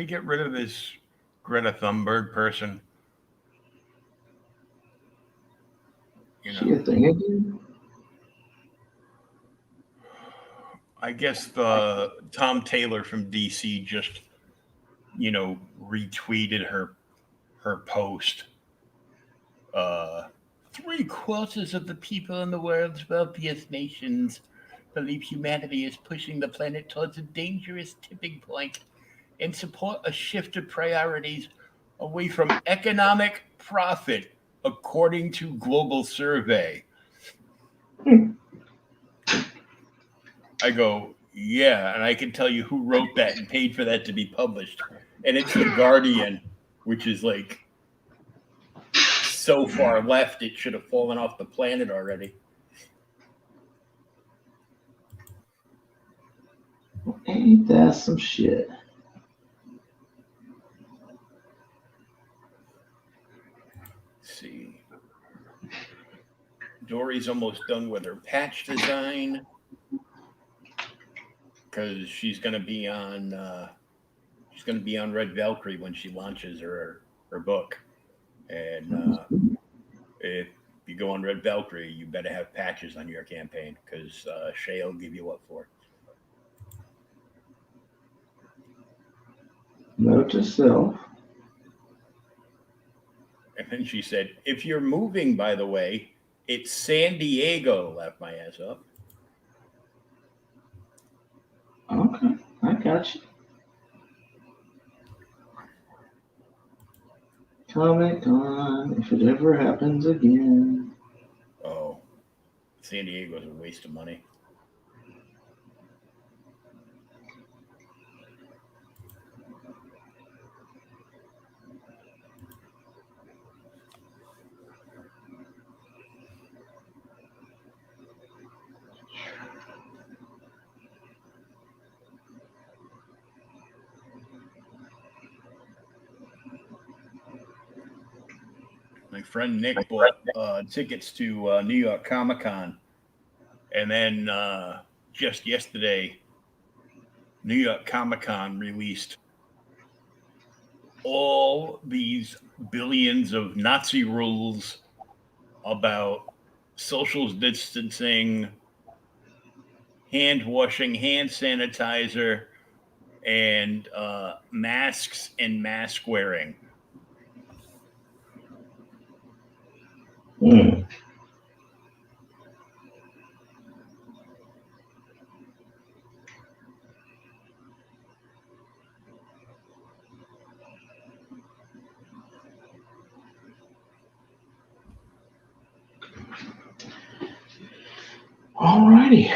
get rid of this Greta Thunberg person? You She a know, thing again? I guess the Tom Taylor from DC just retweeted her post. Uh, 3/4 of the people in the world's wealthiest nations believe humanity is pushing the planet towards a dangerous tipping point and support a shift of priorities away from economic profit, according to global survey. I go, yeah, and I can tell you who wrote that and paid for that to be published. And it's The Guardian, which is like so far left it should have fallen off the planet already. Ain't that some shit? Let's see. Dory's almost done with her patch design because she's gonna be on Red Valkyrie when she launches her book. And if you go on Red Valkyrie, you better have patches on your campaign because Shay will give you what for. Note to self. And then she said, if you're moving, by the way, it's San Diego. Laughed my ass up. Okay, I got you. Comic Con, if it ever happens again. Oh, San Diego's a waste of money. My friend Nick bought tickets to New York Comic Con, and then just yesterday, New York Comic Con released all these billions of Nazi rules about social distancing, hand washing, hand sanitizer, and masks and mask wearing. Hmm. Alrighty.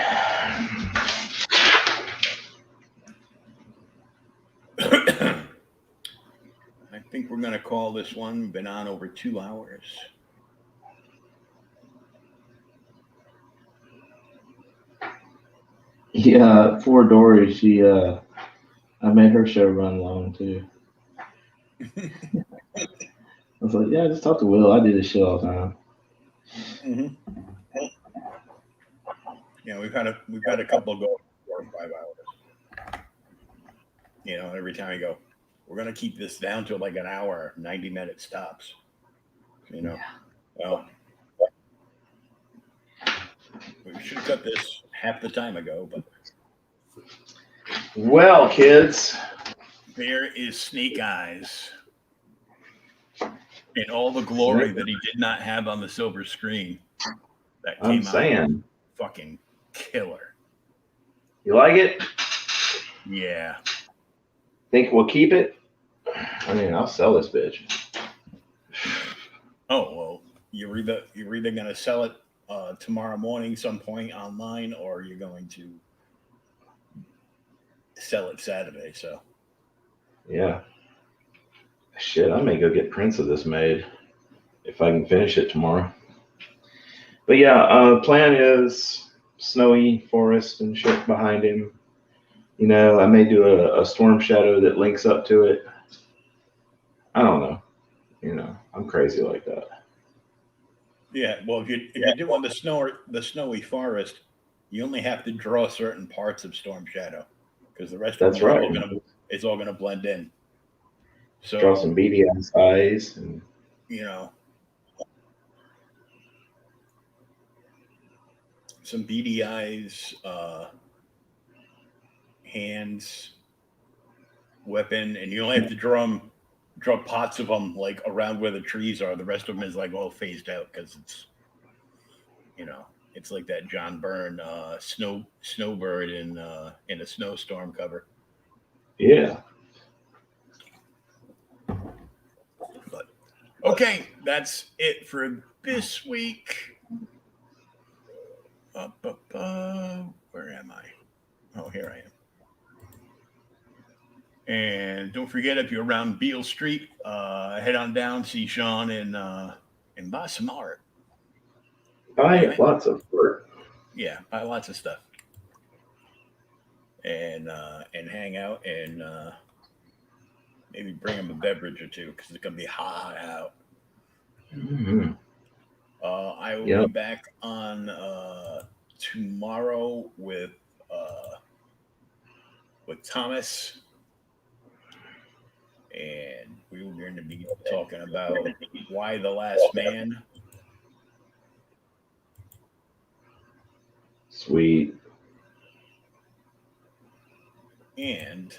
I think we're going to call this one. Been on over 2 hours. Yeah, poor Dory, I made her show run long too. I was like, yeah, just talk to Will. I do this shit all the time. Mm-hmm. Yeah, we've had a couple go 4 or 5 hours. Every time I go, we're gonna keep this down to like an hour, 90-minute stops. Well, we should have cut this half the time ago, but Well, kids, there is Snake Eyes in all the glory that he did not have on the silver screen. That came I'm saying, out fucking killer. you like it? Yeah. Think we'll keep it? I mean, I'll sell this bitch. Oh well, you're either gonna sell it tomorrow morning some point online, or you're going to sell it Saturday. So Yeah. Shit, I may go get prints of this made if I can finish it tomorrow. But yeah, plan is snowy forest and shit behind him. I may do a storm shadow that links up to it. I don't know. I'm crazy like that. yeah, well, if you do on the snowy forest, you only have to draw certain parts of Storm Shadow. because the rest That's of them right. it's all gonna blend in. So Draw some beady eyes and you know, some beady eyes, hands, weapon, and you only have to draw pots of them like around where the trees are. The rest of them is like all phased out because it's it's like that John Byrne snowbird in a snowstorm cover. yeah. But okay, that's it for this week. Where am I? Oh, here I am. And don't forget, if you're around Beale Street, head on down, see Shawn, and buy some art. Buy lots of art. Yeah, buy lots of stuff, and hang out, and maybe bring them a beverage or two because it's gonna be hot out. Mm-hmm. I will be Yep. back on tomorrow with Thomas, and we were going to be talking about Why the Last Man. Sweet. And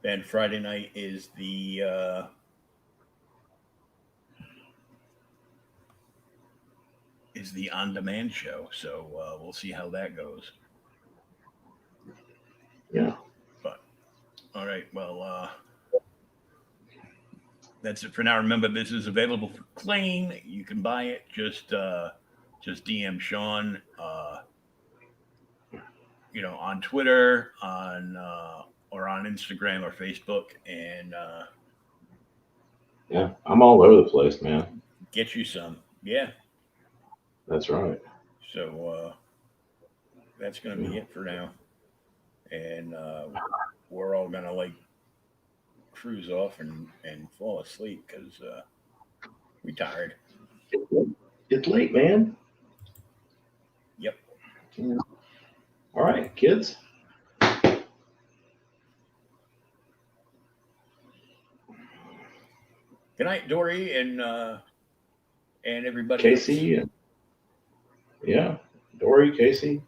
then Friday night is the on-demand show. So we'll see how that goes. Yeah. But all right, well, that's it for now. Remember, this is available for claim. You can buy it. Just DM Shawn. On Twitter, or on Instagram or Facebook, and Yeah. I'm all over the place, man. get you some. Yeah. That's right. So that's gonna be it for now, and we're all gonna like cruise off and fall asleep because we tired. It's late, man. Yep. Yeah. All right, kids. Good night, Dory, and everybody else. Casey. Yeah. Dory, Casey.